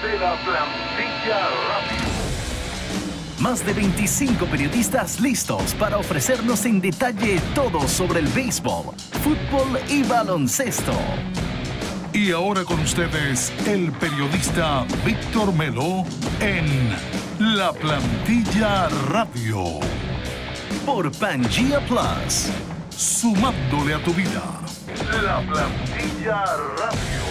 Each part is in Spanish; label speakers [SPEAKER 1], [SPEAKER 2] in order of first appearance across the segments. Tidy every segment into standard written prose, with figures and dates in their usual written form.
[SPEAKER 1] de la Plantilla Radio.
[SPEAKER 2] Más de 25 periodistas listos para ofrecernos en detalle todo sobre el béisbol, fútbol y baloncesto.
[SPEAKER 3] Y ahora con ustedes, el periodista Víctor Melo en La Plantilla Radio.
[SPEAKER 2] Por Pangea Plus.
[SPEAKER 3] Sumándole a tu vida.
[SPEAKER 1] La Plantilla Radio.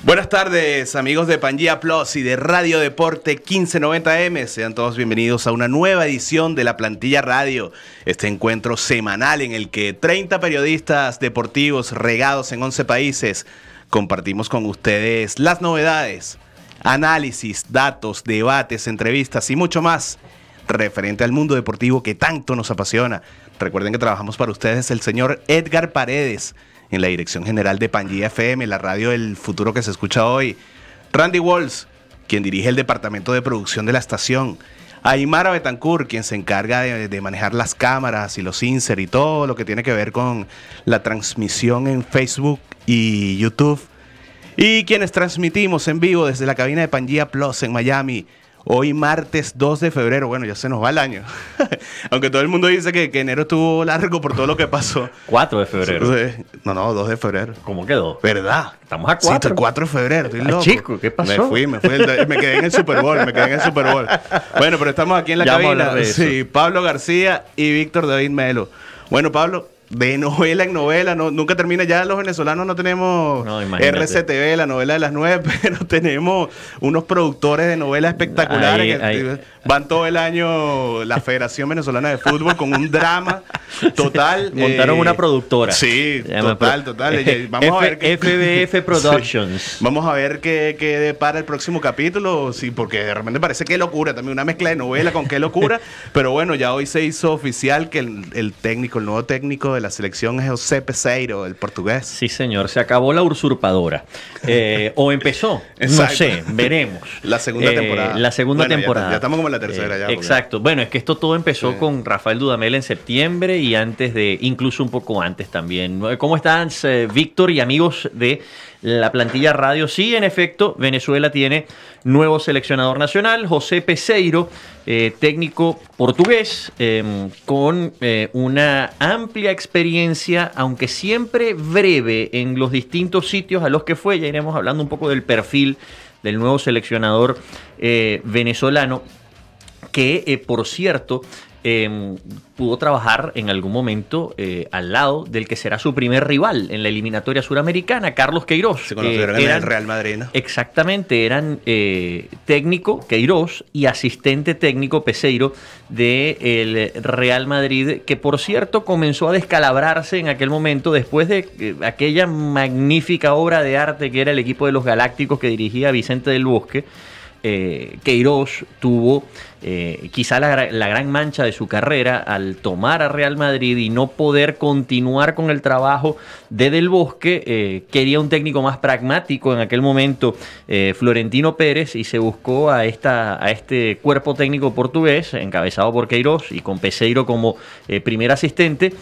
[SPEAKER 4] Buenas tardes, amigos de Pangea Plus y de Radio Deporte 1590M. Sean todos bienvenidos a una nueva edición de La Plantilla Radio. Este encuentro semanal en el que 30 periodistas deportivos regados en 11 países compartimos con ustedes las novedades, análisis, datos, debates, entrevistas y mucho más referente al mundo deportivo que tanto nos apasiona. Recuerden que trabajamos para ustedes el señor Edgar Paredes en la dirección general de Pangea FM, la radio del futuro que se escucha hoy. Randy Walls, quien dirige el departamento de producción de la estación. Aymara Betancourt, quien se encarga de manejar las cámaras y los insert y todo lo que tiene que ver con la transmisión en Facebook y YouTube. Y quienes transmitimos en vivo desde la cabina de Pangea Plus en Miami. Hoy martes 2 de febrero, bueno, ya se nos va el año. Aunque todo el mundo dice que enero estuvo largo por todo lo que pasó.
[SPEAKER 5] 4 de febrero.
[SPEAKER 4] No, 2 de febrero.
[SPEAKER 5] ¿Cómo quedó?
[SPEAKER 4] ¿Verdad?
[SPEAKER 5] Estamos a 4.
[SPEAKER 4] Sí, el 4 de febrero, estoy loco.
[SPEAKER 5] Chico, ¿qué pasó?
[SPEAKER 4] Me quedé en el Super Bowl, Bueno, pero estamos aquí en la cabina. Sí, Pablo García y Víctor David Melo. Bueno, Pablo, de novela en novela, nunca termina. Ya los venezolanos no tenemos RCTV, la novela de las 9, pero tenemos unos productores de novelas espectaculares que van todo el año la Federación Venezolana de Fútbol con un drama total.
[SPEAKER 5] Montaron una productora.
[SPEAKER 4] Sí, total.
[SPEAKER 5] Vamos a ver FBF Productions.
[SPEAKER 4] Sí. Vamos a ver qué depara el próximo capítulo, sí, porque de repente parece que locura, también una mezcla de novela con qué locura, pero bueno, ya hoy se hizo oficial que el nuevo técnico de la selección es José Peseiro, el portugués.
[SPEAKER 5] Sí, señor, se acabó la usurpadora. O empezó, no sé, veremos.
[SPEAKER 4] La segunda temporada.
[SPEAKER 5] La segunda temporada.
[SPEAKER 4] Ya estamos como en la tercera. Ya,
[SPEAKER 5] exacto. Bueno, es que esto todo empezó con Rafael Dudamel en septiembre y incluso un poco antes también. ¿Cómo están, Víctor y amigos de La Plantilla Radio? Sí, en efecto, Venezuela tiene nuevo seleccionador nacional, José Peseiro, técnico portugués, con una amplia experiencia, aunque siempre breve, en los distintos sitios a los que fue. Ya iremos hablando un poco del perfil del nuevo seleccionador venezolano, que, por cierto, pudo trabajar en algún momento al lado del que será su primer rival en la eliminatoria suramericana, Carlos Queiroz.
[SPEAKER 4] Se conocieron en el Real Madrid, ¿no?
[SPEAKER 5] Exactamente, eran técnico Queiroz y asistente técnico Peseiro del Real Madrid, que por cierto comenzó a descalabrarse en aquel momento después de aquella magnífica obra de arte que era el equipo de los Galácticos que dirigía Vicente del Bosque. Queiroz tuvo quizá la gran mancha de su carrera al tomar a Real Madrid y no poder continuar con el trabajo de Del Bosque. Quería un técnico más pragmático en aquel momento, Florentino Pérez, y se buscó a este cuerpo técnico portugués encabezado por Queiroz y con Peseiro como primer asistente.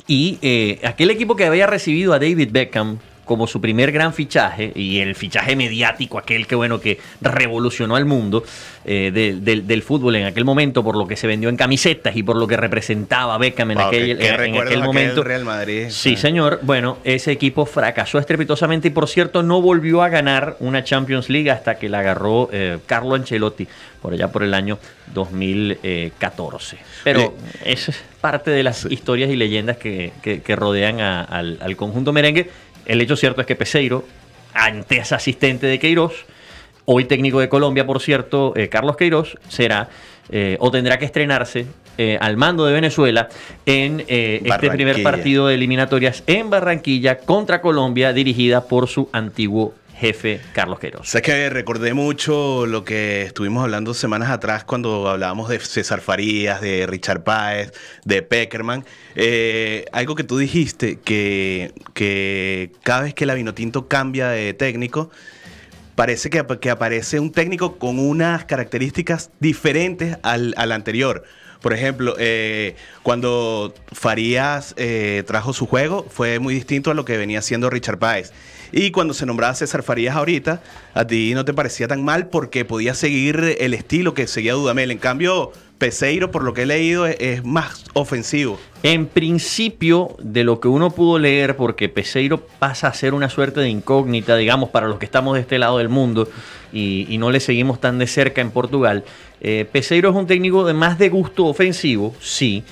[SPEAKER 5] Y aquel equipo que había recibido a David Beckham como su primer gran fichaje, y el fichaje mediático, aquel que revolucionó al mundo del fútbol en aquel momento, por lo que se vendió en camisetas y por lo que representaba Beckham en aquel momento.
[SPEAKER 4] Real Madrid.
[SPEAKER 5] Sí, señor. Bueno, ese equipo fracasó estrepitosamente y, por cierto, no volvió a ganar una Champions League hasta que la agarró Carlo Ancelotti por allá por el año 2014. Pero esa es parte de las historias y leyendas que rodean al conjunto merengue. El hecho cierto es que Peseiro, antes asistente de Queiroz, hoy técnico de Colombia, por cierto, Carlos Queiroz, será o tendrá que estrenarse al mando de Venezuela en este primer partido de eliminatorias en Barranquilla contra Colombia, dirigida por su antiguo jefe Carlos Queiroz.
[SPEAKER 4] Sé que recordé mucho lo que estuvimos hablando semanas atrás cuando hablábamos de César Farías, de Richard Páez, de Peckerman. Algo que tú dijiste, que cada vez que la Vinotinto cambia de técnico, parece que aparece un técnico con unas características diferentes al anterior. Por ejemplo, cuando Farías trajo su juego, fue muy distinto a lo que venía haciendo Richard Páez. Y cuando se nombraba César Farías ahorita, a ti no te parecía tan mal porque podía seguir el estilo que seguía Dudamel. En cambio, Peseiro, por lo que he leído, es más ofensivo.
[SPEAKER 5] En principio, de lo que uno pudo leer, porque Peseiro pasa a ser una suerte de incógnita, digamos, para los que estamos de este lado del mundo y no le seguimos tan de cerca en Portugal, Peseiro es un técnico de más de gusto ofensivo, sí,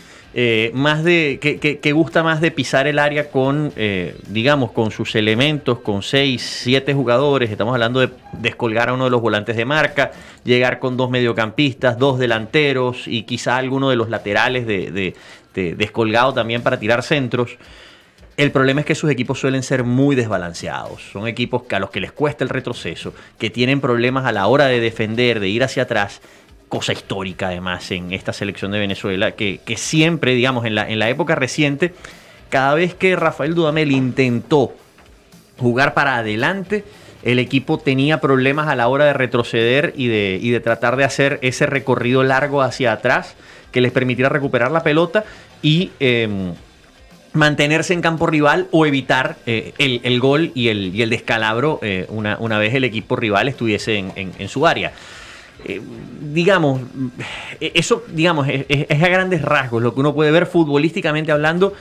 [SPEAKER 5] más de que gusta más de pisar el área con, digamos, con sus elementos, con 6, 7 jugadores. Estamos hablando de descolgar a uno de los volantes de marca, llegar con 2 mediocampistas, 2 delanteros y quizá alguno de los laterales de descolgado también para tirar centros. El problema es que sus equipos suelen ser muy desbalanceados. Son equipos a los que les cuesta el retroceso, que tienen problemas a la hora de defender, de ir hacia atrás. Cosa histórica además en esta selección de Venezuela, que siempre, digamos, en la época reciente, cada vez que Rafael Dudamel intentó jugar para adelante, el equipo tenía problemas a la hora de retroceder y de tratar de hacer ese recorrido largo hacia atrás que les permitiera recuperar la pelota y mantenerse en campo rival o evitar el gol y el descalabro una vez el equipo rival estuviese en su área. Digamos, eso digamos, es a grandes rasgos lo que uno puede ver futbolísticamente hablando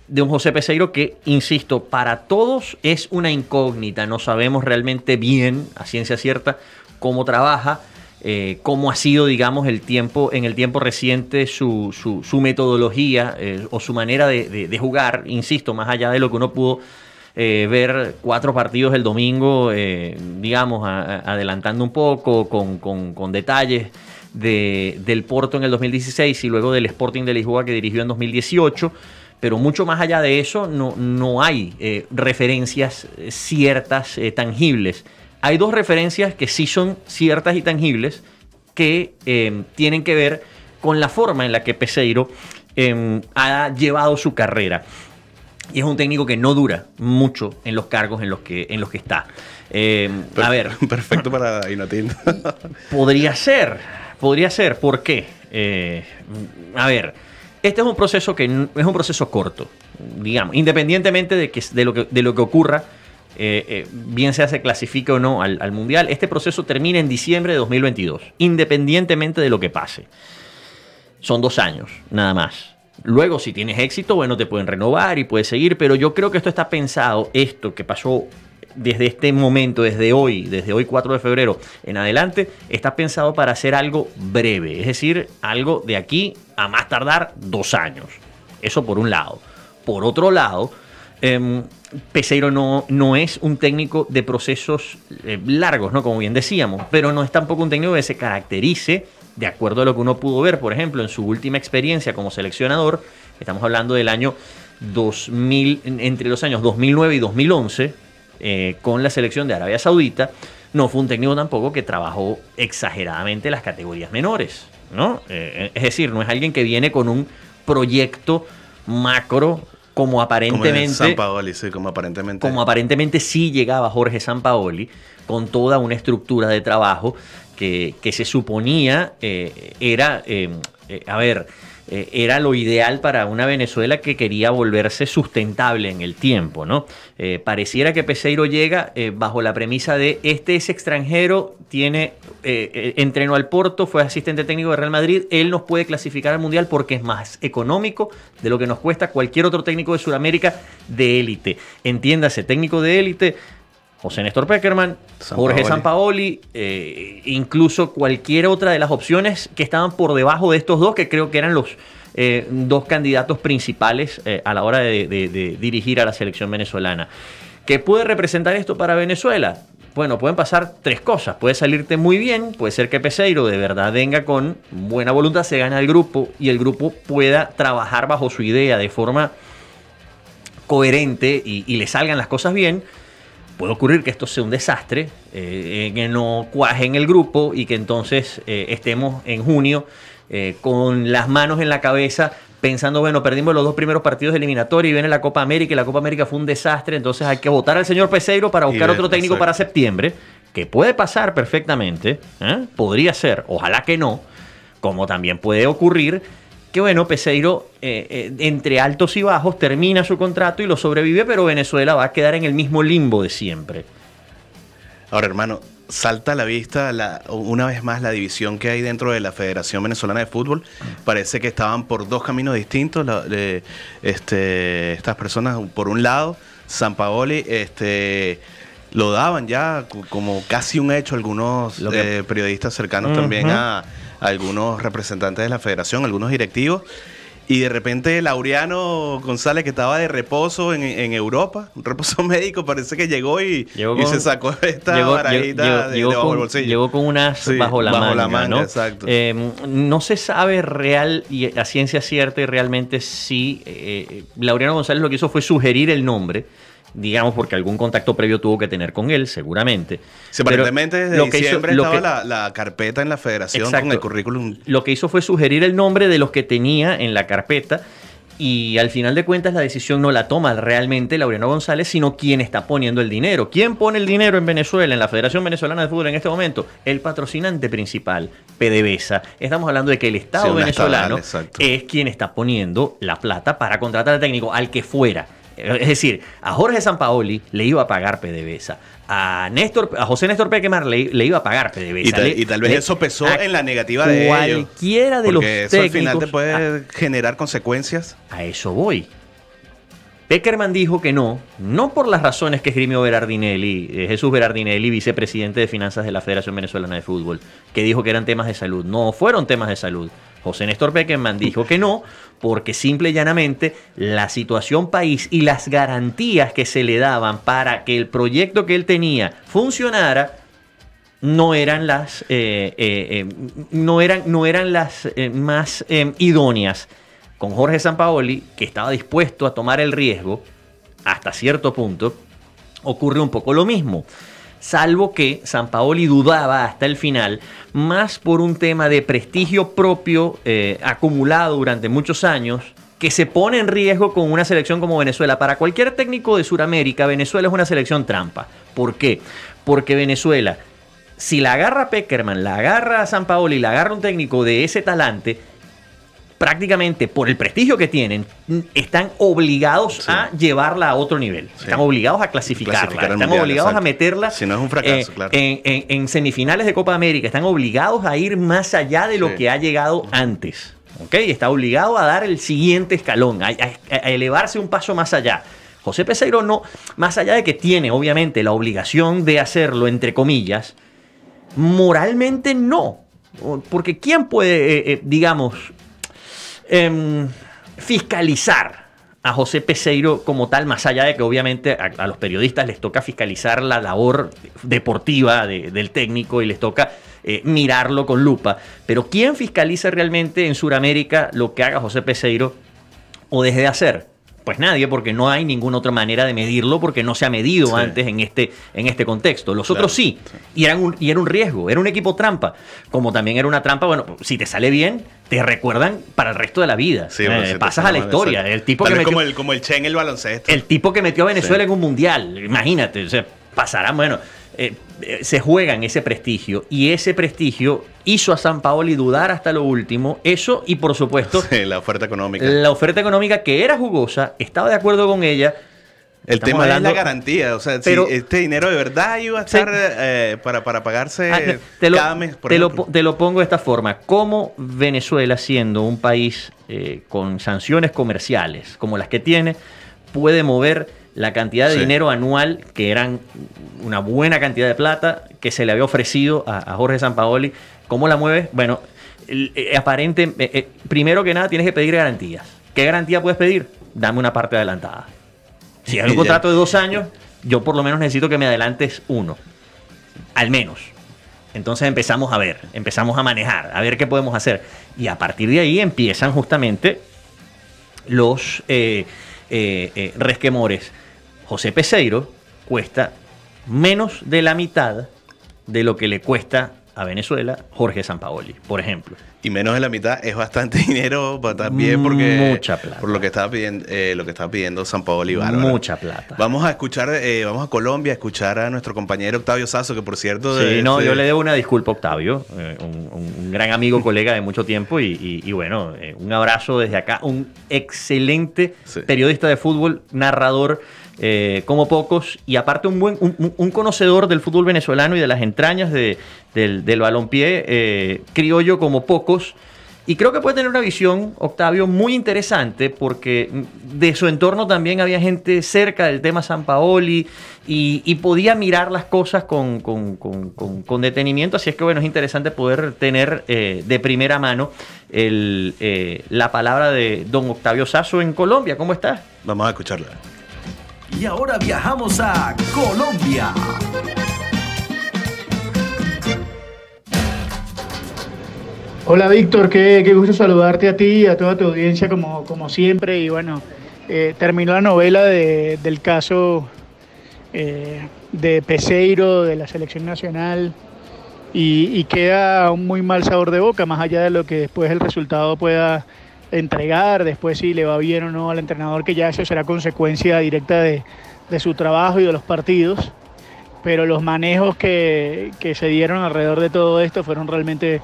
[SPEAKER 5] de un José Peseiro que, insisto, para todos es una incógnita. No sabemos realmente bien, a ciencia cierta, cómo trabaja, cómo ha sido, digamos, en el tiempo reciente su metodología o su manera de jugar. Insisto, más allá de lo que uno pudo ver 4 partidos el domingo, digamos, adelantando un poco con detalles del Porto en el 2016 y luego del Sporting de Lisboa que dirigió en 2018, pero mucho más allá de eso no hay referencias ciertas, tangibles. Hay 2 referencias que sí son ciertas y tangibles que tienen que ver con la forma en la que Peseiro ha llevado su carrera. Y es un técnico que no dura mucho en los cargos en los que está. A ver.
[SPEAKER 4] Perfecto para Inotinto.
[SPEAKER 5] Podría ser. ¿Por qué? A ver, este es un proceso que es un proceso corto, digamos, independientemente de lo que ocurra, bien sea se clasifique o no al Mundial. Este proceso termina en diciembre de 2022, independientemente de lo que pase. Son 2 años, nada más. Luego, si tienes éxito, bueno, te pueden renovar y puedes seguir, pero yo creo que esto está pensado, esto que pasó desde este momento, desde hoy 4 de febrero en adelante, está pensado para hacer algo breve, es decir, algo de aquí a más tardar 2 años. Eso por un lado. Por otro lado, Peseiro no es un técnico de procesos largos, ¿no? Como bien decíamos, pero no es tampoco un técnico que se caracterice, de acuerdo a lo que uno pudo ver, por ejemplo, en su última experiencia como seleccionador. Estamos hablando del año 2000, entre los años 2009 y 2011, con la selección de Arabia Saudita. No fue un técnico tampoco que trabajó exageradamente las categorías menores, ¿no? Es decir, no es alguien que viene con un proyecto macro como aparentemente...
[SPEAKER 4] Como Sampaoli, sí, como aparentemente...
[SPEAKER 5] Como aparentemente sí llegaba Jorge Sampaoli, con toda una estructura de trabajo que se suponía era lo ideal para una Venezuela que quería volverse sustentable en el tiempo, ¿no? Pareciera que Peseiro llega bajo la premisa de este es extranjero, entrenó al Porto, fue asistente técnico de Real Madrid, él nos puede clasificar al Mundial porque es más económico de lo que nos cuesta cualquier otro técnico de Sudamérica de élite. Entiéndase, técnico de élite, José Néstor Pekerman, Jorge Sampaoli, incluso cualquier otra de las opciones que estaban por debajo de estos 2, que creo que eran los 2 candidatos principales a la hora de dirigir a la selección venezolana. ¿Qué puede representar esto para Venezuela? Bueno, pueden pasar 3 cosas. Puede salirte muy bien, puede ser que Peseiro de verdad venga con buena voluntad, se gana el grupo y el grupo pueda trabajar bajo su idea de forma coherente y le salgan las cosas bien. Puede ocurrir que esto sea un desastre, que no cuaje en el grupo y que entonces estemos en junio con las manos en la cabeza pensando, bueno, perdimos los 2 primeros partidos de eliminatoria y viene la Copa América y la Copa América fue un desastre, entonces hay que votar al señor Peseiro para buscar otro técnico para septiembre, que puede pasar perfectamente, podría ser, ojalá que no, como también puede ocurrir que bueno, Peseiro entre altos y bajos termina su contrato y lo sobrevive, pero Venezuela va a quedar en el mismo limbo de siempre.
[SPEAKER 4] Ahora, hermano, salta a la vista una vez más la división que hay dentro de la Federación Venezolana de Fútbol. Parece que estaban por dos caminos distintos. Estas personas, por un lado, Sampaoli, lo daban ya como casi un hecho algunos periodistas cercanos también a algunos representantes de la federación, algunos directivos. Y de repente Laureano González, que estaba de reposo en Europa, un reposo médico, parece que llegó y se sacó esta barajita de bajo el bolsillo.
[SPEAKER 5] Llegó con unas bajo la manga, ¿no?
[SPEAKER 4] Exacto.
[SPEAKER 5] No se sabe real y a ciencia cierta y realmente si Laureano González lo que hizo fue sugerir el nombre, digamos, porque algún contacto previo tuvo que tener con él, seguramente.
[SPEAKER 4] Sí, aparentemente desde diciembre estaba la carpeta en la federación. Exacto, con el currículum.
[SPEAKER 5] Lo que hizo fue sugerir el nombre de los que tenía en la carpeta y al final de cuentas la decisión no la toma realmente Laureano González, sino quien está poniendo el dinero. ¿Quién pone el dinero en Venezuela, en la Federación Venezolana de Fútbol en este momento? El patrocinante principal, PDVSA. Estamos hablando de que el Estado venezolano es quien está poniendo la plata para contratar al técnico, al que fuera. Es decir, a Jorge Sampaoli le iba a pagar PDVSA, a José Néstor Peckerman le iba a pagar PDVSA.
[SPEAKER 4] Y tal vez eso pesó en la negativa de ellos.
[SPEAKER 5] Cualquiera de los técnicos. Porque eso al final te puede
[SPEAKER 4] generar consecuencias.
[SPEAKER 5] A eso voy. Peckerman dijo que no por las razones que esgrimió Jesús Berardinelli, vicepresidente de Finanzas de la Federación Venezolana de Fútbol, que dijo que eran temas de salud. No fueron temas de salud. José Néstor Peckerman dijo que no, porque simple y llanamente la situación país y las garantías que se le daban para que el proyecto que él tenía funcionara no eran las más idóneas. Con Jorge Sampaoli, que estaba dispuesto a tomar el riesgo hasta cierto punto, ocurre un poco lo mismo. Salvo que Sampaoli dudaba hasta el final, más por un tema de prestigio propio acumulado durante muchos años, que se pone en riesgo con una selección como Venezuela. Para cualquier técnico de Sudamérica, Venezuela es una selección trampa. ¿Por qué? Porque Venezuela, si la agarra Peckerman, la agarra Sampaoli, la agarra un técnico de ese talante, prácticamente por el prestigio que tienen, están obligados a llevarla a otro nivel. Están obligados a clasificarla. Están mundial, obligados a meterla
[SPEAKER 4] si no es un fracaso, claro.
[SPEAKER 5] en semifinales de Copa América. Están obligados a ir más allá de lo que ha llegado antes. ¿Okay? Está obligado a dar el siguiente escalón, a elevarse un paso más allá. José Peseiro no, más allá de que tiene obviamente la obligación de hacerlo, entre comillas, moralmente no. Porque ¿quién puede, digamos, fiscalizar a José Peseiro como tal, más allá de que obviamente a los periodistas les toca fiscalizar la labor deportiva del técnico y les toca mirarlo con lupa? Pero ¿quién fiscaliza realmente en Sudamérica lo que haga José Peseiro o deje de hacer? Pues nadie, porque no hay ninguna otra manera de medirlo, porque no se ha medido antes en este contexto. Los otros sí, y era un riesgo, era un equipo trampa. Como también era una trampa, bueno, si te sale bien, te recuerdan para el resto de la vida. Sí, pasas a la historia. El tipo que metió,
[SPEAKER 4] como el Che en el baloncesto.
[SPEAKER 5] El tipo que metió a Venezuela en un mundial, imagínate, o sea, pasarán, bueno... se juegan ese prestigio, y ese prestigio hizo a Sampaoli dudar hasta lo último. Eso, y por supuesto
[SPEAKER 4] la oferta económica.
[SPEAKER 5] La oferta económica, que era jugosa, estaba de acuerdo con ella.
[SPEAKER 4] El tema es la garantía, o sea, pero, si este dinero de verdad iba a estar para pagarse cada mes.
[SPEAKER 5] Te lo pongo de esta forma. ¿Cómo Venezuela, siendo un país con sanciones comerciales como las que tiene, puede mover la cantidad de dinero anual, que eran una buena cantidad de plata, que se le había ofrecido a Jorge Sampaoli? ¿Cómo la mueves? Bueno, primero que nada tienes que pedir garantías. ¿Qué garantía puedes pedir? Dame una parte adelantada. Si hay un contrato de 2 años, yo por lo menos necesito que me adelantes 1. Al menos. Entonces empezamos a manejar, a ver qué podemos hacer. Y a partir de ahí empiezan justamente los resquemores. José Peseiro cuesta menos de la mitad de lo que le cuesta a Venezuela Jorge Sampaoli, por ejemplo.
[SPEAKER 4] Y menos de la mitad es bastante dinero también porque
[SPEAKER 5] mucha plata.
[SPEAKER 4] Por lo que estaba pidiendo Sampaoli. Bárbaro.
[SPEAKER 5] Mucha plata.
[SPEAKER 4] Vamos a escuchar, vamos a Colombia a escuchar a nuestro compañero Octavio Sazo, que por cierto...
[SPEAKER 5] yo le debo una disculpa a Octavio, un gran amigo, colega de mucho tiempo y bueno, un abrazo desde acá, un excelente periodista de fútbol, narrador como pocos, y aparte un conocedor del fútbol venezolano y de las entrañas del balompié criollo como pocos. Y creo que puede tener una visión, Octavio, muy interesante, porque de su entorno también había gente cerca del tema Sampaoli y podía mirar las cosas con detenimiento. Así es que bueno, es interesante poder tener de primera mano la palabra de don Octavio Sazo en Colombia. ¿Cómo estás?
[SPEAKER 4] Vamos a escucharla.
[SPEAKER 2] Y ahora viajamos a Colombia.
[SPEAKER 6] Hola Víctor, qué gusto saludarte a ti y a toda tu audiencia como siempre. Y bueno, terminó la novela del caso de Peseiro, de la selección nacional, y queda un muy mal sabor de boca, más allá de lo que después el resultado pueda entregar, después si le va bien o no al entrenador, que ya eso será consecuencia directa de su trabajo y de los partidos. Pero los manejos que se dieron alrededor de todo esto fueron realmente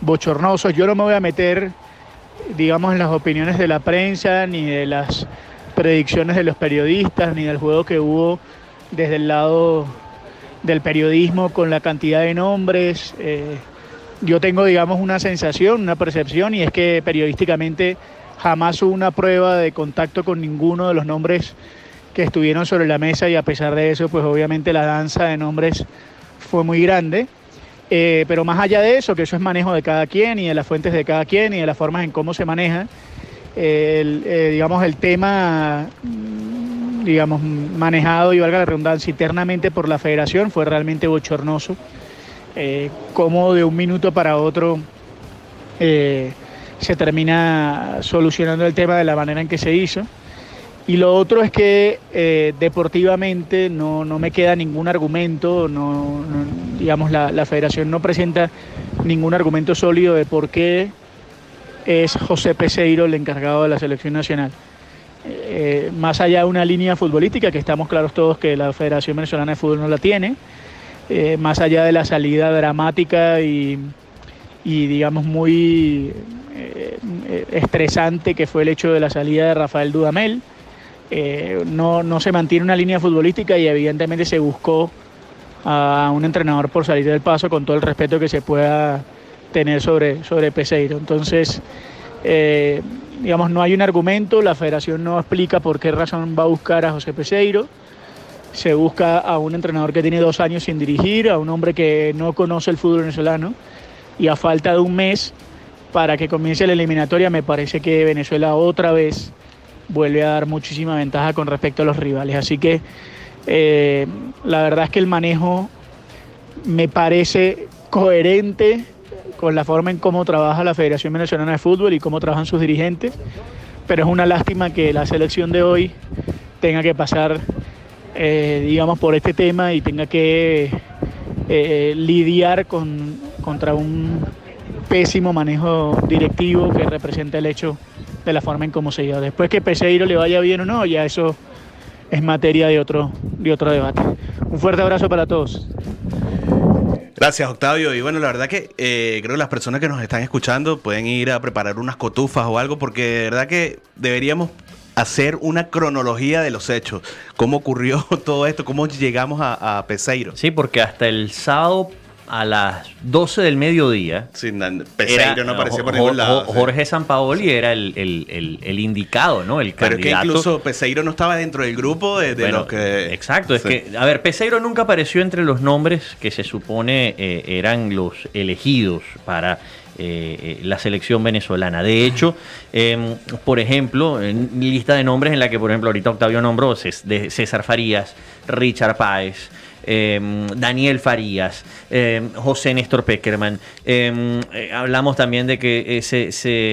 [SPEAKER 6] bochornosos. Yo no me voy a meter, digamos, en las opiniones de la prensa, ni de las predicciones de los periodistas, ni del juego que hubo desde el lado del periodismo con la cantidad de nombres. Yo tengo, digamos, una sensación, una percepción, y es que periodísticamente jamás hubo una prueba de contacto con ninguno de los nombres que estuvieron sobre la mesa, y a pesar de eso, pues obviamente la danza de nombres fue muy grande. Pero más allá de eso, que eso es manejo de cada quien y de las fuentes de cada quien y de las formas en cómo se maneja, digamos, el tema, digamos, manejado, y valga la redundancia, internamente por la federación fue realmente bochornoso. Cómo de un minuto para otro se termina solucionando el tema de la manera en que se hizo. Y lo otro es que deportivamente no me queda ningún argumento, digamos, la federación no presenta ningún argumento sólido de por qué es José Peseiro el encargado de la selección nacional. Más allá de una línea futbolística, que estamos claros todos que la Federación Venezolana de Fútbol no la tiene, más allá de la salida dramática y digamos muy estresante que fue el hecho de la salida de Rafael Dudamel, no se mantiene una línea futbolística, y evidentemente se buscó a un entrenador por salir del paso, con todo el respeto que se pueda tener sobre Peseiro. Entonces, digamos, no hay un argumento, la federación no explica por qué razón va a buscar a José Peseiro. Se busca a un entrenador que tiene 2 años sin dirigir, a un hombre que no conoce el fútbol venezolano, y a falta de un mes para que comience la eliminatoria, me parece que Venezuela otra vez vuelve a dar muchísima ventaja con respecto a los rivales. Así que la verdad es que el manejo me parece coherente con la forma en cómo trabaja la Federación Venezolana de Fútbol y cómo trabajan sus dirigentes, pero es una lástima que la selección de hoy tenga que pasar, digamos, por este tema y tenga que lidiar contra un pésimo manejo directivo que representa el hecho de la forma en cómo se lleva. Después que Peseiro le vaya bien o no, ya eso es materia de otro debate. Un fuerte abrazo para todos.
[SPEAKER 4] Gracias, Octavio. Y bueno, la verdad que creo que las personas que nos están escuchando pueden ir a preparar unas cotufas o algo, porque de verdad que deberíamos hacer una cronología de los hechos. ¿Cómo ocurrió todo esto? ¿Cómo llegamos a Peseiro?
[SPEAKER 5] Sí, porque hasta el sábado a las 12 del mediodía,
[SPEAKER 4] Peseiro no apareció por ningún lado.
[SPEAKER 5] Jorge Sampaoli era el indicado, ¿no? El candidato.
[SPEAKER 4] Pero es que incluso Peseiro no estaba dentro del grupo de los que...
[SPEAKER 5] Exacto, es que, a ver, Peseiro nunca apareció entre los nombres que se supone eran los elegidos para la selección venezolana. De hecho, por ejemplo, en lista de nombres en la que, por ejemplo, ahorita Octavio nombró de César Farías, Richard Páez, Daniel Farías, José Néstor Peckerman. Hablamos también de que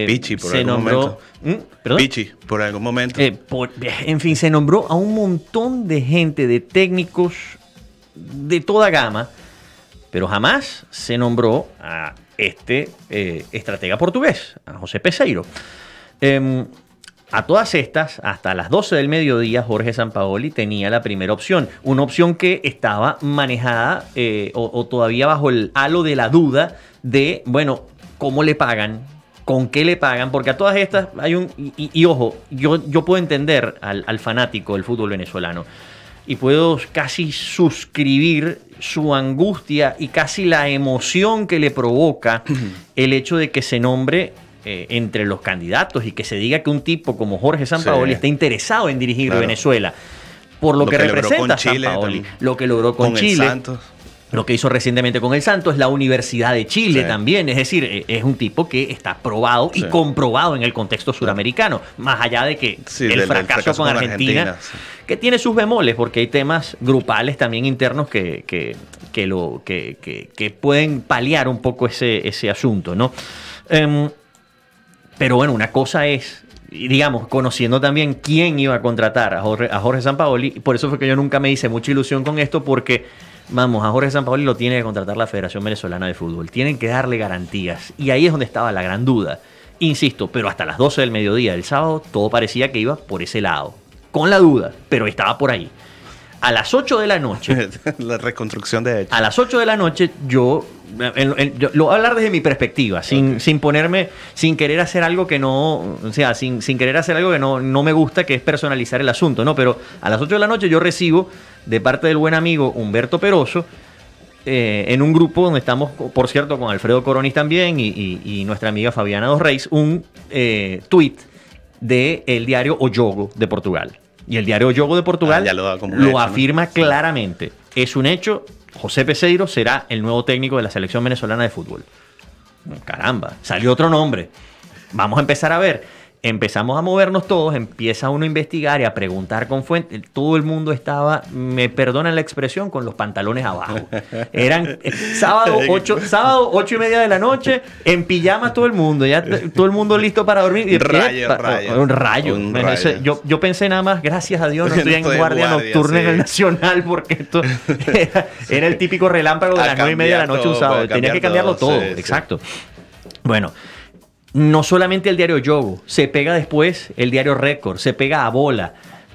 [SPEAKER 4] Pichi, por
[SPEAKER 5] se
[SPEAKER 4] algún
[SPEAKER 5] nombró.
[SPEAKER 4] momento. Pichi, por algún momento.
[SPEAKER 5] En fin, se nombró a un montón de gente, de técnicos de toda gama, pero jamás se nombró a este estratega portugués, a José Peseiro. A todas estas, hasta las 12 del mediodía, Jorge Sampaoli tenía la primera opción. Una opción que estaba manejada o todavía bajo el halo de la duda de, bueno, ¿cómo le pagan? ¿Con qué le pagan? Porque a todas estas hay un... Y ojo, yo puedo entender al fanático del fútbol venezolano y puedo casi suscribir su angustia y casi la emoción que le provoca el hecho de que se nombre entre los candidatos y que se diga que un tipo como Jorge Sampaoli está interesado en dirigir Venezuela por lo que representa Sampaoli, lo que logró con Chile, lo que hizo recientemente con el Santos, la Universidad de Chile también, es decir, es un tipo que está probado y comprobado en el contexto suramericano, más allá de que el fracaso con Argentina que tiene sus bemoles, porque hay temas grupales también internos que pueden paliar un poco ese asunto, ¿no? Pero bueno, una cosa es, digamos, conociendo también quién iba a contratar a Jorge Sampaoli, por eso fue que yo nunca me hice mucha ilusión con esto, porque, vamos, a Jorge Sampaoli lo tiene que contratar la Federación Venezolana de Fútbol, tienen que darle garantías, y ahí es donde estaba la gran duda. Insisto, pero hasta las 12 del mediodía del sábado, todo parecía que iba por ese lado, con la duda, pero estaba por ahí. A las 8 de la noche...
[SPEAKER 4] La reconstrucción de hecho.
[SPEAKER 5] A las 8 de la noche yo lo voy a hablar desde mi perspectiva, sin querer hacer algo que no... O sea, sin querer hacer algo que no me gusta, que es personalizar el asunto, ¿no? Pero a las 8 de la noche yo recibo, de parte del buen amigo Humberto Peroso, en un grupo donde estamos, por cierto, con Alfredo Coronis también y nuestra amiga Fabiana Dos Reis, un tuit del diario O Jogo de Portugal. Y el diario O Jogo de Portugal lo afirma claramente. Es un hecho, José Peseiro será el nuevo técnico de la selección venezolana de fútbol. Caramba, salió otro nombre. Vamos a empezar a ver. Empezamos a movernos todos, empieza uno a investigar y a preguntar con fuentes. Todo el mundo estaba, me perdonan la expresión, con los pantalones abajo. Eran sábado 8:30 de la noche, en pijamas todo el mundo, ya todo el mundo listo para dormir. Y un rayo. Yo pensé nada más, gracias a Dios, no estoy en guardia nocturna en el Nacional, porque esto era el típico relámpago de las 9:30 de la noche un sábado. Tenía que cambiarlo todo, exacto. Bueno. No solamente el diario Yogo, se pega después el diario Récord, se pega a Bola.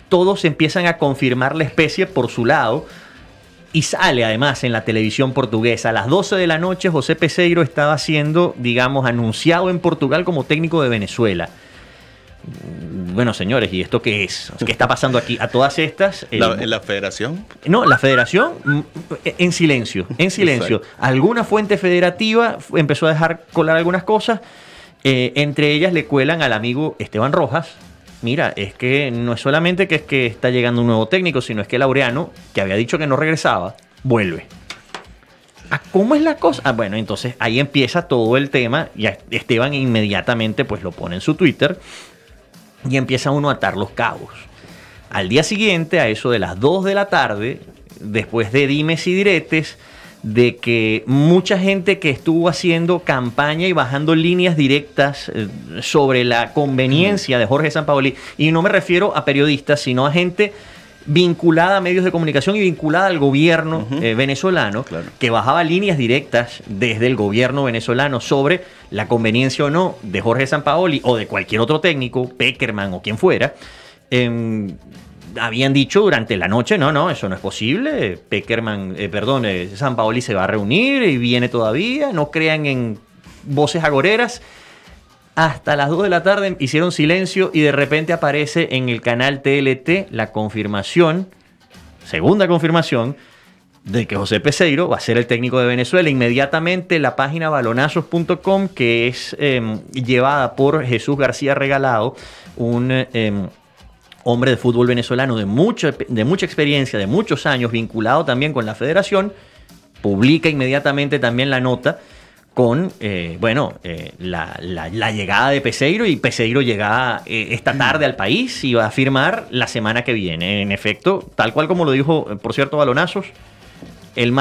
[SPEAKER 5] Todos empiezan a confirmar la especie por su lado y sale además en la televisión portuguesa. A las 12 de la noche José Peseiro estaba siendo, digamos, anunciado en Portugal como técnico de Venezuela. Bueno, señores, ¿y esto qué es? ¿Qué está pasando aquí? A todas estas...
[SPEAKER 4] ¿En la federación?
[SPEAKER 5] No, la federación en silencio, en silencio. Alguna fuente federativa empezó a dejar colar algunas cosas. Entre ellas le cuelan al amigo Esteban Rojas. Mira, es que no es solamente que es que está llegando un nuevo técnico, sino es que Laureano, que había dicho que no regresaba, vuelve. ¿Cómo es la cosa? Bueno, entonces ahí empieza todo el tema. Y Esteban inmediatamente pues lo pone en su Twitter y empieza uno a atar los cabos. Al día siguiente, a eso de las 2 de la tarde, después de dimes y diretes, de que mucha gente que estuvo haciendo campaña y bajando líneas directas sobre la conveniencia de Jorge Sampaoli, y no me refiero a periodistas, sino a gente vinculada a medios de comunicación y vinculada al gobierno venezolano, que bajaba líneas directas desde el gobierno venezolano sobre la conveniencia o no de Jorge Sampaoli o de cualquier otro técnico, Peckerman o quien fuera. Habían dicho durante la noche, no, eso no es posible, Sampaoli se va a reunir y viene todavía, no crean en voces agoreras. Hasta las 2 de la tarde hicieron silencio y de repente aparece en el canal TLT la confirmación, segunda confirmación, de que José Peseiro va a ser el técnico de Venezuela. Inmediatamente la página balonazos.com, que es llevada por Jesús García Regalado, un hombre de fútbol venezolano de mucha experiencia, de muchos años, vinculado también con la federación, publica inmediatamente también la nota con la llegada de Peseiro, y Peseiro llega esta tarde al país y va a firmar la semana que viene. En efecto, tal cual como lo dijo, por cierto, Balonazos, el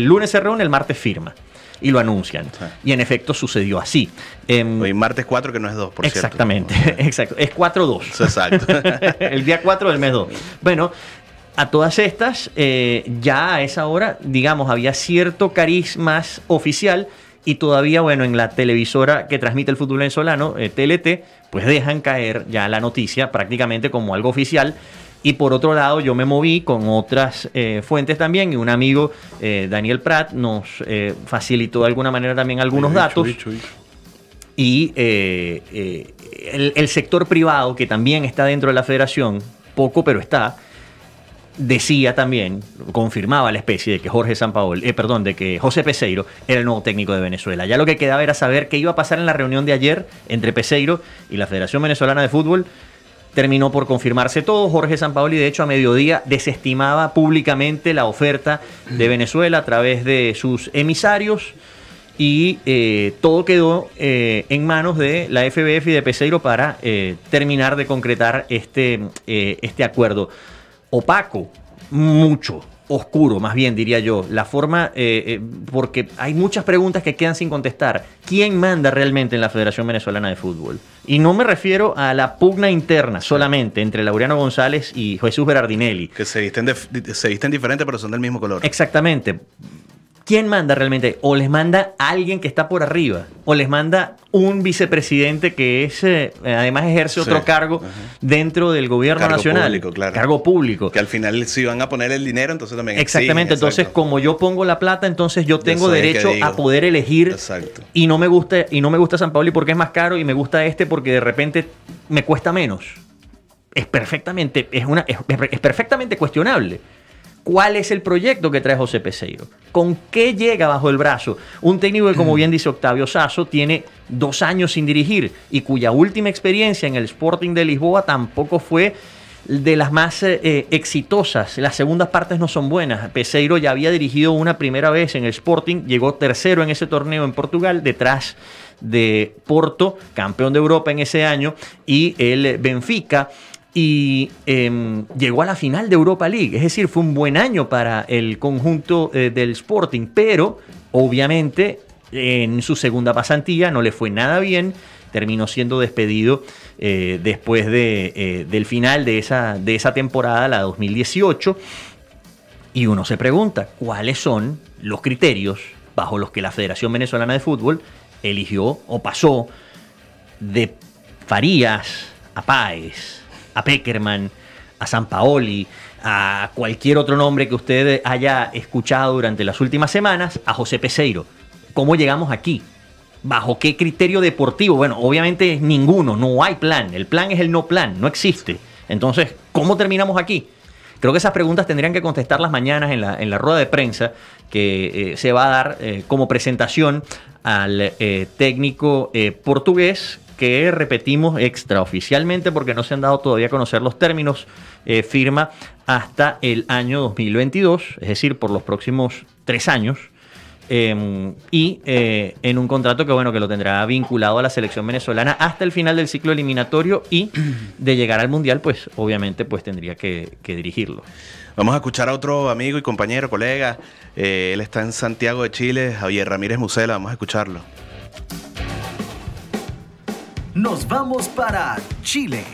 [SPEAKER 5] lunes se reúne, el martes firma. Y lo anuncian. Sí. Y en efecto sucedió así.
[SPEAKER 4] Hoy martes 4, que no es 2, por
[SPEAKER 5] exactamente, cierto. Exacto. Es 4-2.
[SPEAKER 4] Exacto.
[SPEAKER 5] El día 4 del mes 2. Bueno, A todas estas, ya a esa hora, digamos, había cierto carisma oficial y todavía, bueno, en la televisora que transmite el fútbol venezolano, TLT, pues dejan caer ya la noticia prácticamente como algo oficial. Y por otro lado, yo me moví con otras fuentes también y un amigo, Daniel Prat, nos facilitó de alguna manera también algunos datos. Y el sector privado, que también está dentro de la federación, poco pero está, decía también, confirmaba la especie de que de que José Peseiro era el nuevo técnico de Venezuela. Ya lo que quedaba era saber qué iba a pasar en la reunión de ayer entre Peseiro y la Federación Venezolana de Fútbol. Terminó por confirmarse todo. Jorge Sampaoli, de hecho, a mediodía desestimaba públicamente la oferta de Venezuela a través de sus emisarios y todo quedó en manos de la FBF y de Peseiro para terminar de concretar este acuerdo. Opaco, mucho, oscuro, más bien diría yo, la forma, porque hay muchas preguntas que quedan sin contestar. ¿Quién manda realmente en la Federación Venezolana de Fútbol? Y no me refiero a la pugna interna solamente entre Laureano González y Jesús Berardinelli.
[SPEAKER 4] Que se visten diferentes, pero son del mismo color.
[SPEAKER 5] Exactamente. ¿Quién manda realmente? O les manda alguien que está por arriba, o les manda un vicepresidente que es además ejerce otro cargo dentro del gobierno nacional. Público, claro. Cargo público.
[SPEAKER 4] Que al final si van a poner el dinero, entonces también
[SPEAKER 5] exactamente, exigen, entonces como yo pongo la plata, entonces yo tengo derecho a poder elegir.
[SPEAKER 4] Exacto.
[SPEAKER 5] Y no me gusta Sampaoli porque es más caro y me gusta porque de repente me cuesta menos. Es perfectamente cuestionable. ¿Cuál es el proyecto que trae José Peseiro? ¿Con qué llega bajo el brazo? Un técnico que, como bien dice Octavio Sasso, tiene 2 años sin dirigir y cuya última experiencia en el Sporting de Lisboa tampoco fue de las más exitosas. Las segundas partes no son buenas. Peseiro ya había dirigido una primera vez en el Sporting, llegó tercero en ese torneo en Portugal, detrás de Porto, campeón de Europa en ese año, y el Benfica. Y llegó a la final de Europa League, es decir, fue un buen año para el conjunto del Sporting, pero obviamente en su segunda pasantía no le fue nada bien, terminó siendo despedido después del final de esa temporada, la 2018, y uno se pregunta, ¿cuáles son los criterios bajo los que la Federación Venezolana de Fútbol eligió o pasó de Farías a Páez, a Peckerman, a Sampaoli, a cualquier otro nombre que usted haya escuchado durante las últimas semanas, a José Peseiro? ¿Cómo llegamos aquí? ¿Bajo qué criterio deportivo? Bueno, obviamente ninguno, no hay plan. El plan es el no plan, no existe. Entonces, ¿cómo terminamos aquí? Creo que esas preguntas tendrían que contestarlas mañana en la rueda de prensa que se va a dar como presentación al técnico portugués, que repetimos extraoficialmente porque no se han dado todavía a conocer los términos, firma hasta el año 2022, es decir, por los próximos 3 años, y en un contrato que lo tendrá vinculado a la selección venezolana hasta el final del ciclo eliminatorio, y de llegar al Mundial, pues obviamente pues tendría que dirigirlo.
[SPEAKER 4] Vamos a escuchar a otro amigo y compañero, colega, él está en Santiago de Chile, Javier Ramírez Musela, vamos a escucharlo.
[SPEAKER 2] Nos vamos para Chile.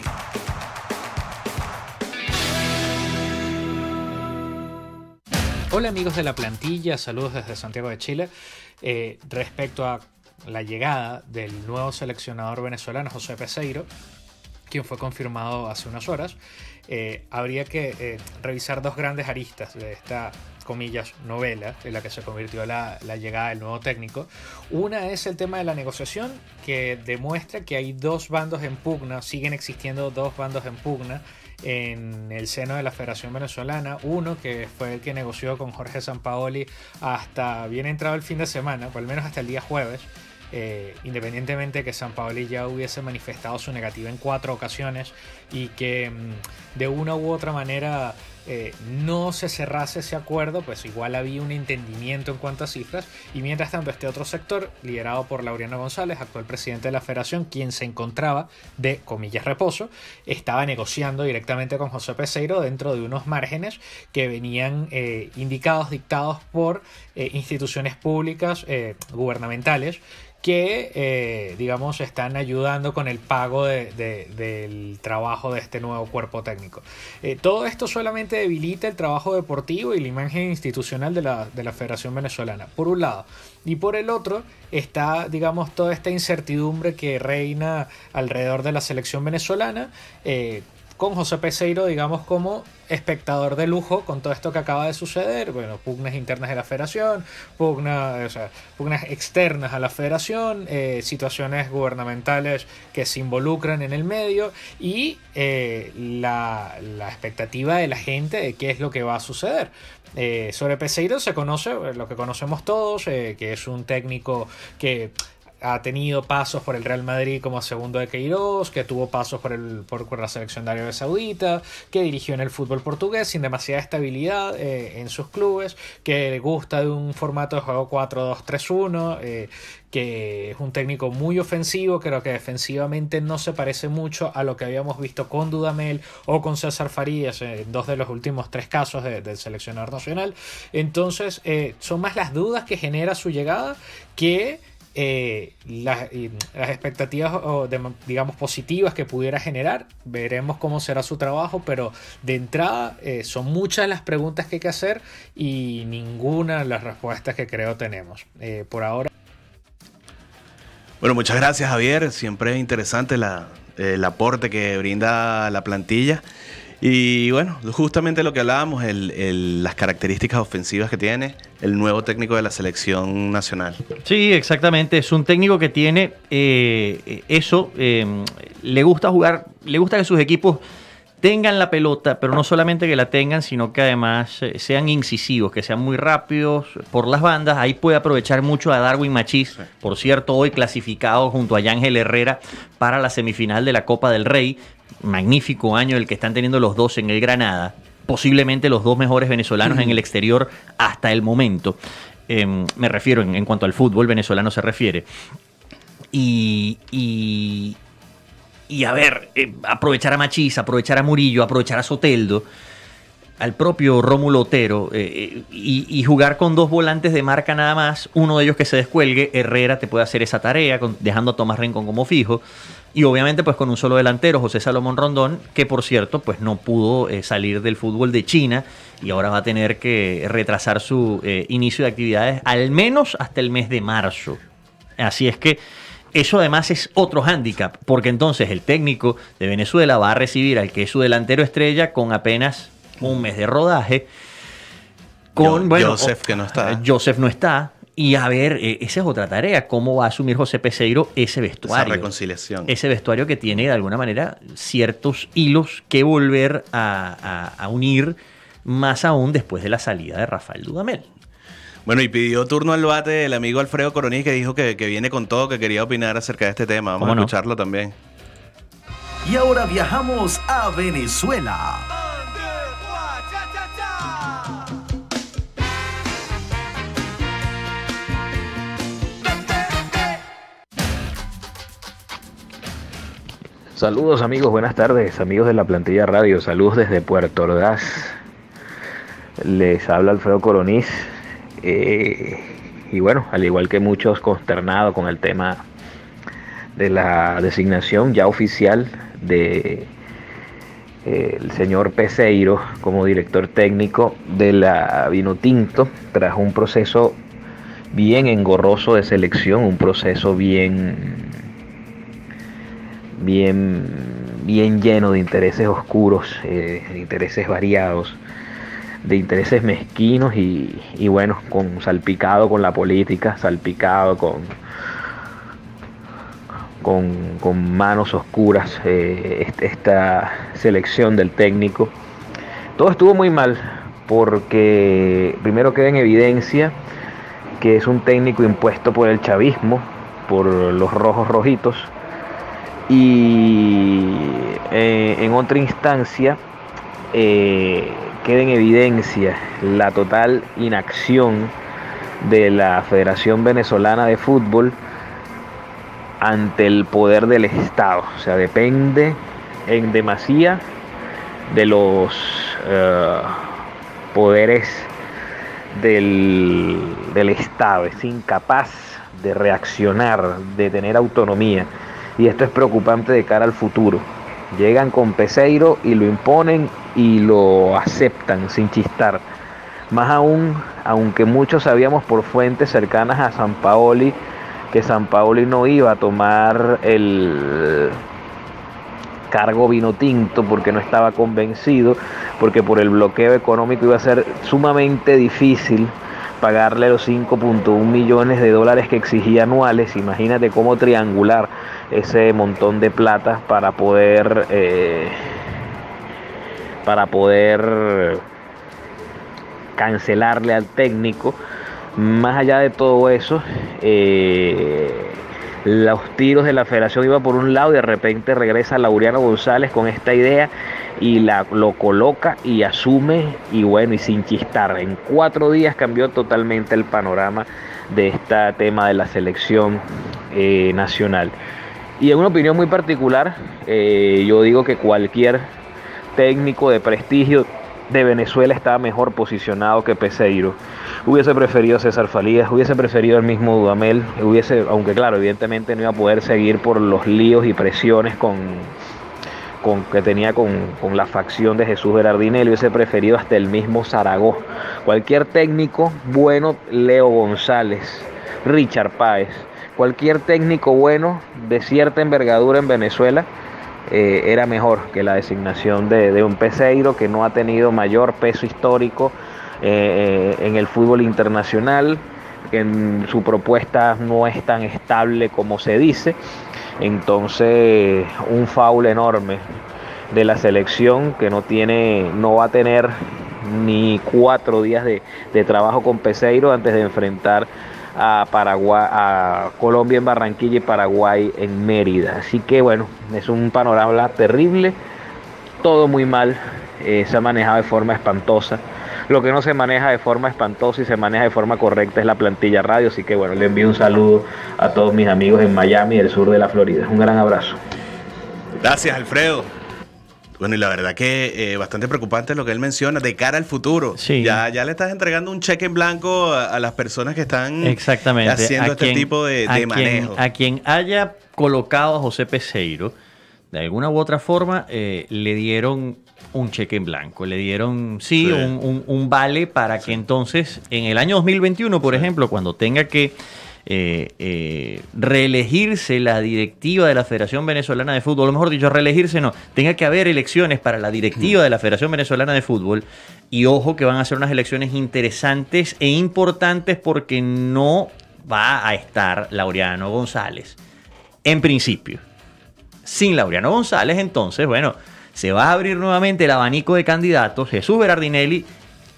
[SPEAKER 7] Hola amigos de la plantilla, saludos desde Santiago de Chile. Respecto a la llegada del nuevo seleccionador venezolano José Peseiro, quien fue confirmado hace unas horas, habría que revisar 2 grandes aristas de esta, comillas, novela en la que se convirtió la llegada del nuevo técnico. Una es el tema de la negociación, que demuestra que hay 2 bandos en pugna, siguen existiendo 2 bandos en pugna en el seno de la Federación Venezolana. Uno que fue el que negoció con Jorge Sampaoli hasta bien entrado el fin de semana, o al menos hasta el día jueves, independientemente de que Sampaoli ya hubiese manifestado su negativa en 4 ocasiones y que de una u otra manera no se cerrase ese acuerdo, pues igual había un entendimiento en cuanto a cifras. Y mientras tanto, este otro sector, liderado por Laureano González, actual presidente de la federación, quien se encontraba de, comillas, reposo, estaba negociando directamente con José Peseiro dentro de unos márgenes que venían dictados por instituciones públicas gubernamentales, que, digamos, están ayudando con el pago del trabajo de este nuevo cuerpo técnico. Todo esto solamente debilita el trabajo deportivo y la imagen institucional de la Federación Venezolana, por un lado. Y por el otro está, digamos, toda esta incertidumbre que reina alrededor de la selección venezolana, con José Peseiro, digamos, como espectador de lujo con todo esto que acaba de suceder. Bueno, pugnas internas de la federación, pugnas externas a la federación, situaciones gubernamentales que se involucran en el medio y la expectativa de la gente de qué es lo que va a suceder. Sobre Peseiro se conoce lo que conocemos todos, que es un técnico que ha tenido pasos por el Real Madrid como segundo de Queiroz, que tuvo pasos por la selección de Arabia Saudita, que dirigió en el fútbol portugués sin demasiada estabilidad en sus clubes, que gusta de un formato de juego 4-2-3-1, que es un técnico muy ofensivo, creo que defensivamente no se parece mucho a lo que habíamos visto con Dudamel o con César Farías en 2 de los últimos 3 casos del seleccionador nacional. Entonces son más las dudas que genera su llegada que las expectativas, digamos, positivas que pudiera generar. Veremos cómo será su trabajo, pero de entrada son muchas las preguntas que hay que hacer y ninguna de las respuestas que creo tenemos por ahora.
[SPEAKER 4] Bueno, muchas gracias, Javier. Siempre es interesante el aporte que brinda la plantilla. Y bueno, justamente lo que hablábamos, las características ofensivas que tiene el nuevo técnico de la selección nacional.
[SPEAKER 5] Sí, exactamente. Es un técnico que tiene eso. Le gusta jugar, le gusta que sus equipos tengan la pelota, pero no solamente que la tengan, sino que además sean incisivos, que sean muy rápidos por las bandas. Ahí puede aprovechar mucho a Darwin Machís, sí. Por cierto, hoy clasificado junto a Yángel Herrera para la semifinal de la Copa del Rey. Magnífico año el que están teniendo los dos en el Granada, posiblemente los dos mejores venezolanos en el exterior hasta el momento. Me refiero en cuanto al fútbol venezolano se refiere. Y a ver, aprovechar a Machís, aprovechar a Murillo, aprovechar a Soteldo, al propio Rómulo Otero, y jugar con 2 volantes de marca nada más, uno de ellos que se descuelgue. Herrera te puede hacer esa tarea, dejando a Tomás Rincón como fijo, y obviamente pues con un solo delantero, José Salomón Rondón, que por cierto pues no pudo salir del fútbol de China y ahora va a tener que retrasar su inicio de actividades al menos hasta el mes de marzo. Así es que eso además es otro hándicap, porque entonces el técnico de Venezuela va a recibir al que es su delantero estrella con apenas un mes de rodaje.
[SPEAKER 4] Joseph, que no está.
[SPEAKER 5] Joseph no está. Y a ver, esa es otra tarea. ¿Cómo va a asumir José Peseiro ese vestuario?
[SPEAKER 4] Esa reconciliación.
[SPEAKER 5] Ese vestuario que tiene de alguna manera ciertos hilos que volver a unir, más aún después de la salida de Rafael Dudamel.
[SPEAKER 4] Bueno, y pidió turno al bate el amigo Alfredo Coroní, que dijo que viene con todo, que quería opinar acerca de este tema. Vamos a escucharlo también.
[SPEAKER 2] Y ahora viajamos a Venezuela.
[SPEAKER 8] Saludos amigos, buenas tardes, amigos de la plantilla radio, saludos desde Puerto Ordaz. Les habla Alfredo Coronís. Y bueno, al igual que muchos, consternado con el tema de la designación ya oficial de el señor Peseiro como director técnico de la Vinotinto, tras un proceso bien engorroso de selección, un proceso bien lleno de intereses oscuros, de intereses variados, de intereses mezquinos y bueno, salpicado con la política, salpicado con manos oscuras, esta selección del técnico. Todo estuvo muy mal porque primero queda en evidencia que es un técnico impuesto por el chavismo, por los rojos rojitos, y en otra instancia queda en evidencia la total inacción de la Federación Venezolana de Fútbol ante el poder del Estado. O sea, depende en demasía de los poderes del Estado. Es incapaz de reaccionar, de tener autonomía. Y esto es preocupante de cara al futuro. Llegan con Peseiro y lo imponen y lo aceptan sin chistar. Más aún, aunque muchos sabíamos por fuentes cercanas a Sampaoli que Sampaoli no iba a tomar el cargo vinotinto porque no estaba convencido, porque por el bloqueo económico iba a ser sumamente difícil pagarle los 5.1 millones de dólares que exigía anuales. Imagínate cómo triangular ese montón de plata para poder cancelarle al técnico. Más allá de todo eso, los tiros de la federación iban por un lado y de repente regresa Laureano González con esta idea y lo coloca y asume, y bueno, y sin chistar. En 4 días cambió totalmente el panorama de este tema de la selección nacional. Y en una opinión muy particular, yo digo que cualquier técnico de prestigio de Venezuela estaba mejor posicionado que Peseiro. Hubiese preferido César Falías, hubiese preferido el mismo Dudamel, aunque claro, evidentemente no iba a poder seguir por los líos y presiones que tenía con la facción de Jesús Berardinelli. Hubiese preferido hasta el mismo Zaragoza. Cualquier técnico bueno, Leo González, Richard Páez, cualquier técnico bueno de cierta envergadura en Venezuela era mejor que la designación de un Peseiro que no ha tenido mayor peso histórico en el fútbol internacional, que en su propuesta no es tan estable como se dice. Entonces, un foul enorme de la selección que no va a tener ni 4 días de trabajo con Peseiro antes de enfrentar a Paraguay, a Colombia en Barranquilla y Paraguay en Mérida. Así que bueno, es un panorama terrible, todo muy mal, se ha manejado de forma espantosa. Lo que no se maneja de forma espantosa y se maneja de forma correcta es la plantilla radio. Así que bueno, le envío un saludo a todos mis amigos en Miami y el sur de la Florida. Un gran abrazo.
[SPEAKER 4] Gracias, Alfredo. Bueno, y la verdad que bastante preocupante lo que él menciona de cara al futuro.
[SPEAKER 5] Sí.
[SPEAKER 4] Ya le estás entregando un cheque en blanco a las personas que están haciendo este tipo de manejo.
[SPEAKER 5] A quien haya colocado a José Peseiro, de alguna u otra forma, le dieron un cheque en blanco. Le dieron, un vale para que entonces, en el año 2021, por ejemplo, cuando tenga que reelegirse la directiva de la Federación Venezolana de Fútbol, o mejor dicho, reelegirse no, tenga que haber elecciones para la directiva de la Federación Venezolana de Fútbol, y ojo que van a ser unas elecciones interesantes e importantes porque no va a estar Laureano González, en principio. Sin Laureano González, entonces, bueno, se va a abrir nuevamente el abanico de candidatos. Jesús Berardinelli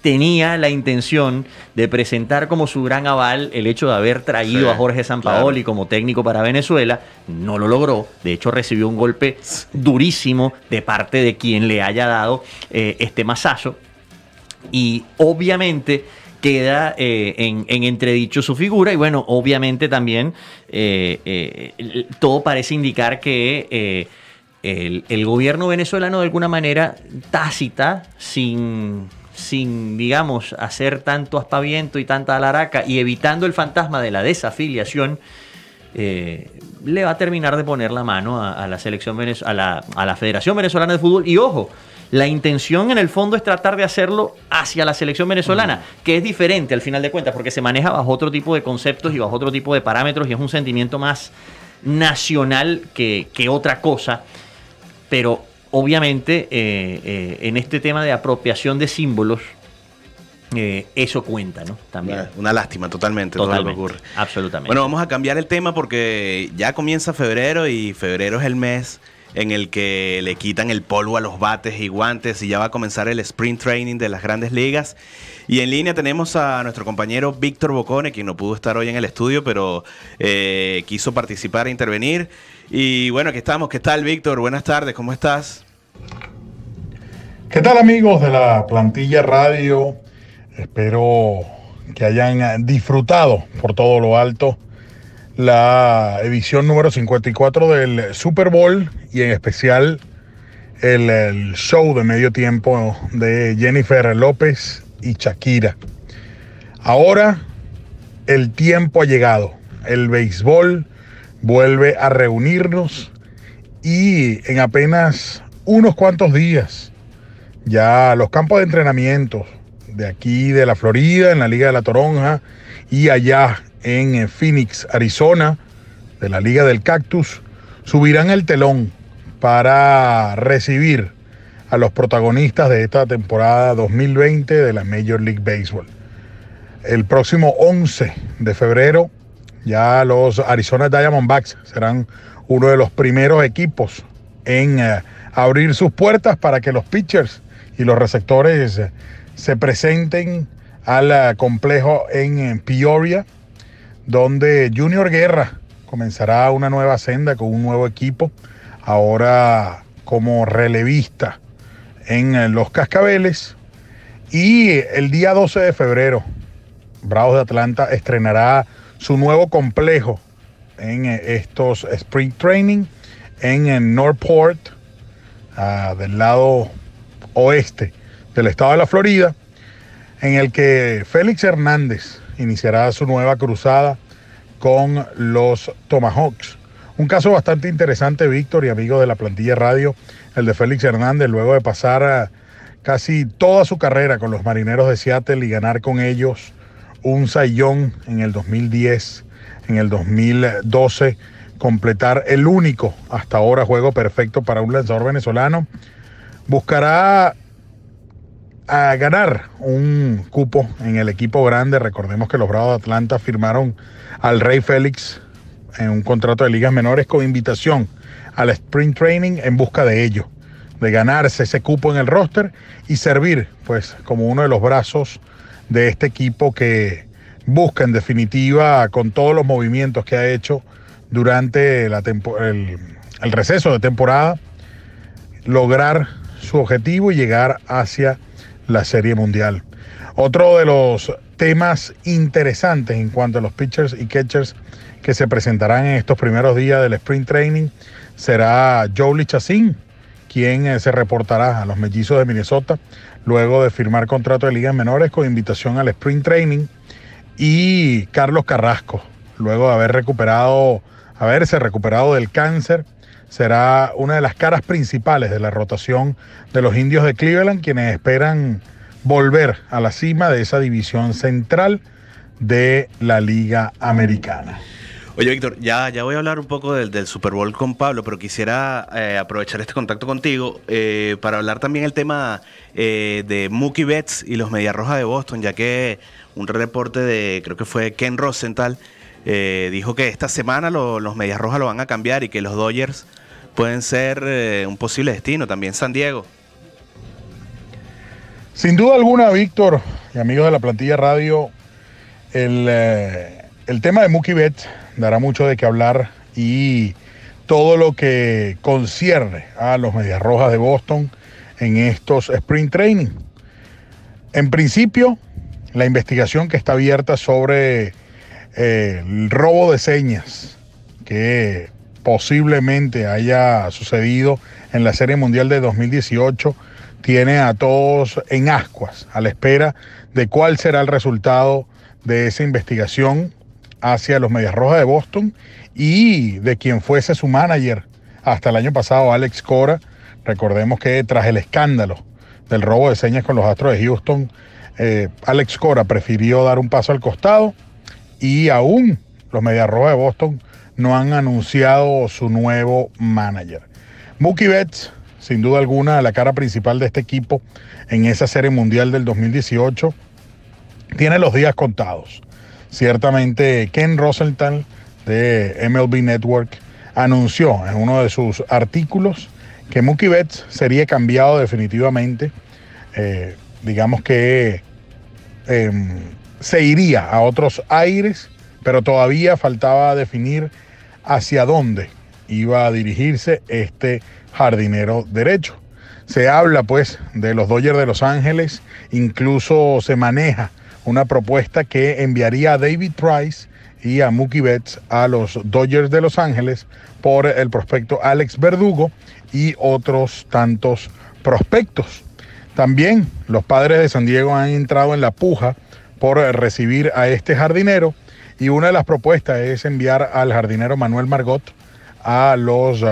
[SPEAKER 5] tenía la intención de presentar como su gran aval el hecho de haber traído a Jorge Sampaoli como técnico para Venezuela. No lo logró. De hecho, recibió un golpe durísimo de parte de quien le haya dado este mazazo. Y obviamente queda en entredicho su figura. Y bueno, obviamente también todo parece indicar que el gobierno venezolano, de alguna manera tácita, sin digamos, hacer tanto aspaviento y tanta alaraca y evitando el fantasma de la desafiliación, le va a terminar de poner la mano a la selección a la Federación Venezolana de Fútbol. Y ojo, la intención en el fondo es tratar de hacerlo hacia la selección venezolana, que es diferente al final de cuentas, porque se maneja bajo otro tipo de conceptos y bajo otro tipo de parámetros, y es un sentimiento más nacional que otra cosa. Pero obviamente en este tema de apropiación de símbolos, eso cuenta, ¿no? También.
[SPEAKER 4] Una lástima totalmente todo lo que ocurre.
[SPEAKER 5] Absolutamente.
[SPEAKER 4] Bueno, vamos a cambiar el tema porque ya comienza febrero, y febrero es el mes en el que le quitan el polvo a los bates y guantes, y ya va a comenzar el sprint training de las grandes ligas. Y en línea tenemos a nuestro compañero Víctor Bocone, quien no pudo estar hoy en el estudio, pero quiso participar e intervenir. Y bueno, aquí estamos. ¿Qué tal, Víctor? Buenas tardes, ¿cómo estás?
[SPEAKER 9] ¿Qué tal, amigos de la Plantilla Radio? Espero que hayan disfrutado por todo lo alto la edición número 54 del Super Bowl, y en especial el show de medio tiempo de Jennifer López y Shakira. Ahora el tiempo ha llegado el béisbol vuelve a reunirnos y en apenas unos cuantos días ya los campos de entrenamiento de aquí de la Florida, en la Liga de la Toronja, y allá en Phoenix, Arizona, de la Liga del Cactus, subirán el telón para recibir a los protagonistas de esta temporada 2020 de la Major League Baseball. El próximo 11 de febrero ya los Arizona Diamondbacks serán uno de los primeros equipos en abrir sus puertas para que los pitchers y los receptores se presenten al complejo en Peoria, donde Junior Guerra comenzará una nueva senda con un nuevo equipo, ahora como relevista en los Cascabeles. Y el día 12 de febrero, Bravos de Atlanta estrenará su nuevo complejo en estos Spring Training en Northport, del lado oeste del estado de la Florida, en el que Félix Hernández iniciará su nueva cruzada con los Tomahawks. Un caso bastante interesante, Víctor y amigos de la Plantilla Radio, el de Félix Hernández, luego de pasar casi toda su carrera con los Marineros de Seattle y ganar con ellos un Cy Young en el 2010, en el 2012, completar el único hasta ahora juego perfecto para un lanzador venezolano. Buscará a ganar un cupo en el equipo grande. Recordemos que los Bravos de Atlanta firmaron al Rey Félix en un contrato de ligas menores con invitación al Spring Training en busca de ello, de ganarse ese cupo en el roster y servir pues como uno de los brazos de este equipo que busca en definitiva, con todos los movimientos que ha hecho durante el receso de temporada, lograr su objetivo y llegar hacia la Serie Mundial. Otro de los temas interesantes en cuanto a los pitchers y catchers que se presentarán en estos primeros días del Spring Training será Jhoulys Chacín, quien se reportará a los Mellizos de Minnesota luego de firmar contrato de ligas menores con invitación al Spring Training, y Carlos Carrasco, luego de haberse recuperado del cáncer, será una de las caras principales de la rotación de los Indios de Cleveland, quienes esperan volver a la cima de esa división central de la Liga Americana.
[SPEAKER 4] Oye, Víctor, ya voy a hablar un poco del Super Bowl con Pablo, pero quisiera aprovechar este contacto contigo para hablar también el tema de Mookie Betts y los Medias Rojas de Boston, ya que un reporte de, creo que fue Ken Rosenthal, dijo que esta semana los Medias Rojas lo van a cambiar y que los Dodgers pueden ser un posible destino, también San Diego.
[SPEAKER 9] Sin duda alguna, Víctor y amigos de la Plantilla Radio, el tema de Mookie Betts dará mucho de qué hablar, y todo lo que concierne a los Medias Rojas de Boston en estos Spring Training. En principio, la investigación que está abierta sobre el robo de señas que posiblemente haya sucedido en la Serie Mundial de 2018 tiene a todos en ascuas, a la espera de cuál será el resultado de esa investigación hacia los Medias Rojas de Boston y de quien fuese su manager hasta el año pasado, Alex Cora. Recordemos que tras el escándalo del robo de señas con los Astros de Houston, Alex Cora prefirió dar un paso al costado, y aún los Medias Rojas de Boston no han anunciado su nuevo manager. Mookie Betts, sin duda alguna, la cara principal de este equipo en esa Serie Mundial del 2018, tiene los días contados. Ciertamente, Ken Rosenthal de MLB Network anunció en uno de sus artículos que Mookie Betts sería cambiado definitivamente. Digamos que se iría a otros aires, pero todavía faltaba definir hacia dónde iba a dirigirse este jardinero derecho. Se habla pues de los Dodgers de Los Ángeles, incluso se maneja una propuesta que enviaría a David Price y a Mookie Betts a los Dodgers de Los Ángeles por el prospecto Alex Verdugo y otros tantos prospectos. También los Padres de San Diego han entrado en la puja por recibir a este jardinero, Y una de las propuestas es enviar al jardinero Manuel Margot a los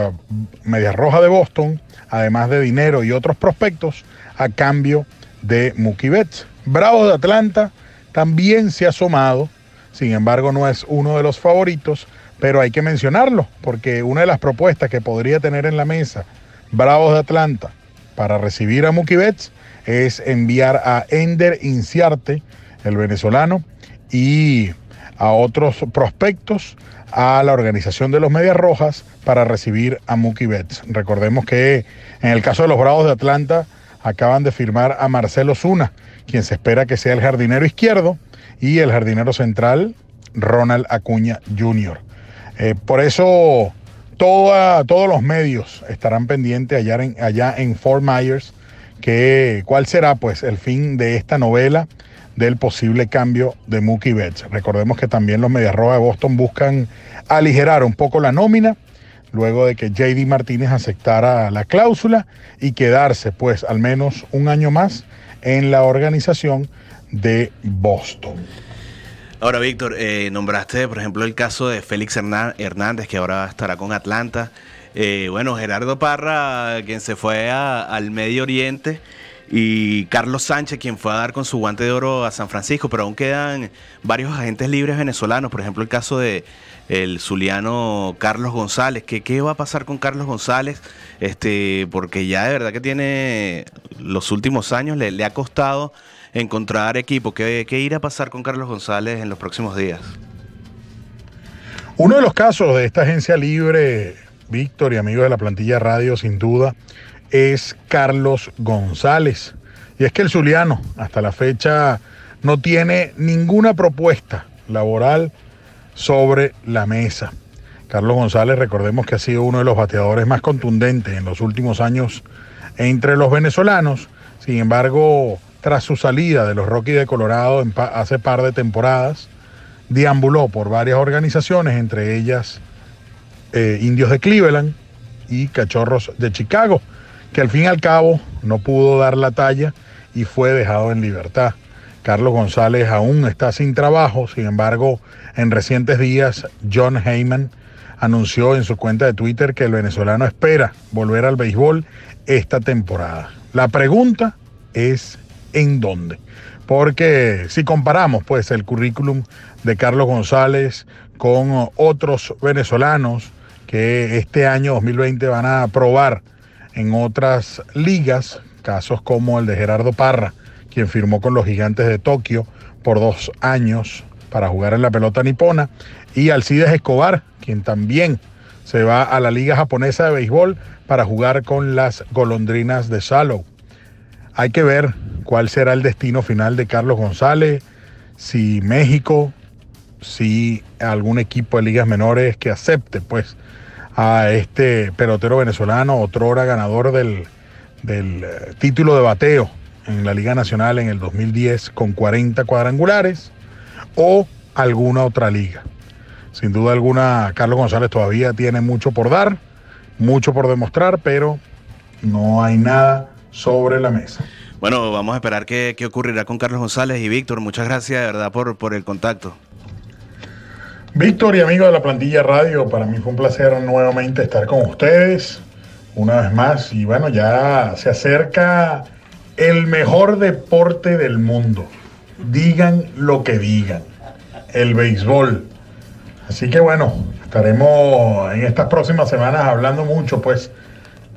[SPEAKER 9] Medias Rojas de Boston, además de dinero y otros prospectos, a cambio de Mookie Betts. Bravos de Atlanta también se ha asomado, sin embargo no es uno de los favoritos, pero hay que mencionarlo, porque una de las propuestas que podría tener en la mesa Bravos de Atlanta para recibir a Mookie Betts es enviar a Ender Inciarte, el venezolano, y a otros prospectos a la organización de los Medias Rojas para recibir a Mookie Betts. Recordemos que en el caso de los Bravos de Atlanta acaban de firmar a Marcell Ozuna, quien se espera que sea el jardinero izquierdo, y el jardinero central Ronald Acuña Jr. Por eso todos los medios estarán pendientes allá en Fort Myers, cuál será pues el fin de esta novela del posible cambio de Mookie Betts. Recordemos que también los Medias Rojas de Boston buscan aligerar un poco la nómina luego de que JD Martínez aceptara la cláusula y quedarse pues al menos un año más en la organización de Boston.
[SPEAKER 4] Ahora, Víctor, nombraste, por ejemplo, el caso de Félix Hernández, que ahora estará con Atlanta. Bueno, Gerardo Parra, quien se fue al Medio Oriente, y Carlos Sánchez, quien fue a dar con su guante de oro a San Francisco, pero aún quedan varios agentes libres venezolanos. Por ejemplo, el caso de el zuliano Carlos González. ¿Qué va a pasar con Carlos González? Porque ya de verdad que tiene los últimos años, le ha costado encontrar equipo. ¿Qué irá a pasar con Carlos González en los próximos días?
[SPEAKER 9] Uno de los casos de esta agencia libre, Víctor y amigos de la plantilla radio, sin duda, es Carlos González. Y es que el zuliano hasta la fecha no tiene ninguna propuesta laboral sobre la mesa. Carlos González, recordemos que ha sido uno de los bateadores más contundentes en los últimos años entre los venezolanos. Sin embargo, tras su salida de los Rockies de Colorado hace par de temporadas, deambuló por varias organizaciones, entre ellas Indios de Cleveland y Cachorros de Chicago, que al fin y al cabo no pudo dar la talla y fue dejado en libertad. Carlos González aún está sin trabajo. Sin embargo, en recientes días, Jon Heyman anunció en su cuenta de Twitter que el venezolano espera volver al béisbol esta temporada. La pregunta es ¿en dónde? Porque si comparamos pues el currículum de Carlos González con otros venezolanos que este año 2020 van a probar en otras ligas, casos como el de Gerardo Parra, quien firmó con los Gigantes de Tokio por 2 años para jugar en la pelota nipona, y Alcides Escobar, quien también se va a la Liga Japonesa de Béisbol para jugar con las Golondrinas de Salou. Hay que ver cuál será el destino final de Carlos González, si México, si algún equipo de ligas menores que acepte pues a este pelotero venezolano, otrora ganador del título de bateo en la Liga Nacional en el 2010 con 40 cuadrangulares, o alguna otra liga. Sin duda alguna, Carlos González todavía tiene mucho por dar, mucho por demostrar, pero no hay nada sobre la mesa.
[SPEAKER 4] Bueno, vamos a esperar qué ocurrirá con Carlos González. Y Víctor, muchas gracias de verdad por el contacto.
[SPEAKER 9] Víctor y amigos de la plantilla radio, para mí fue un placer nuevamente estar con ustedes una vez más. Y bueno, ya se acerca el mejor deporte del mundo. Digan lo que digan, el béisbol. Así que bueno, estaremos en estas próximas semanas hablando mucho pues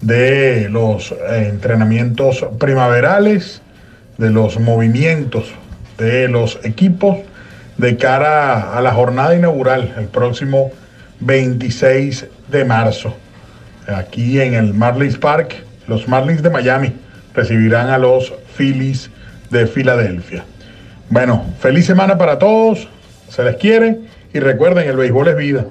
[SPEAKER 9] de los entrenamientos primaverales, de los movimientos de los equipos de cara a la jornada inaugural el próximo 26 de marzo. Aquí en el Marlins Park, los Marlins de Miami recibirán a los Phillies de Filadelfia. Bueno, feliz semana para todos, se les quiere y recuerden, el béisbol es vida.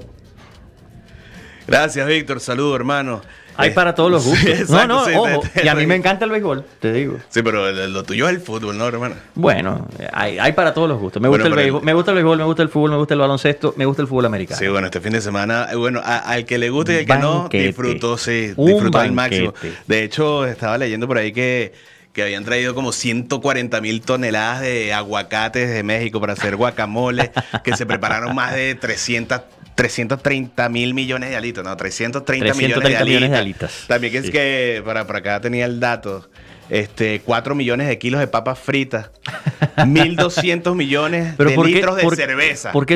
[SPEAKER 4] Gracias, Víctor, saludo, hermano.
[SPEAKER 5] Hay para todos los gustos.
[SPEAKER 4] Sí, exacto, sí,
[SPEAKER 5] ojo. Y a mí me encanta el béisbol, te digo.
[SPEAKER 4] Sí, pero lo tuyo es el fútbol, ¿no, hermano?
[SPEAKER 5] Bueno, hay para todos los gustos. Me gusta el béisbol, me gusta el fútbol, me gusta el baloncesto, me gusta el fútbol americano.
[SPEAKER 4] Sí, bueno, este fin de semana, bueno, al que le guste y al que no, disfrutó al máximo. De hecho, estaba leyendo por ahí que que habían traído como 140.000 toneladas de aguacates de México para hacer guacamole, que se prepararon más de 330.000 millones de alitas, no, 330 millones de alitas. También que es que, para acá tenía el dato, 4 millones de kilos de papas fritas, 1.200 millones de litros de cerveza.
[SPEAKER 5] ¿Por qué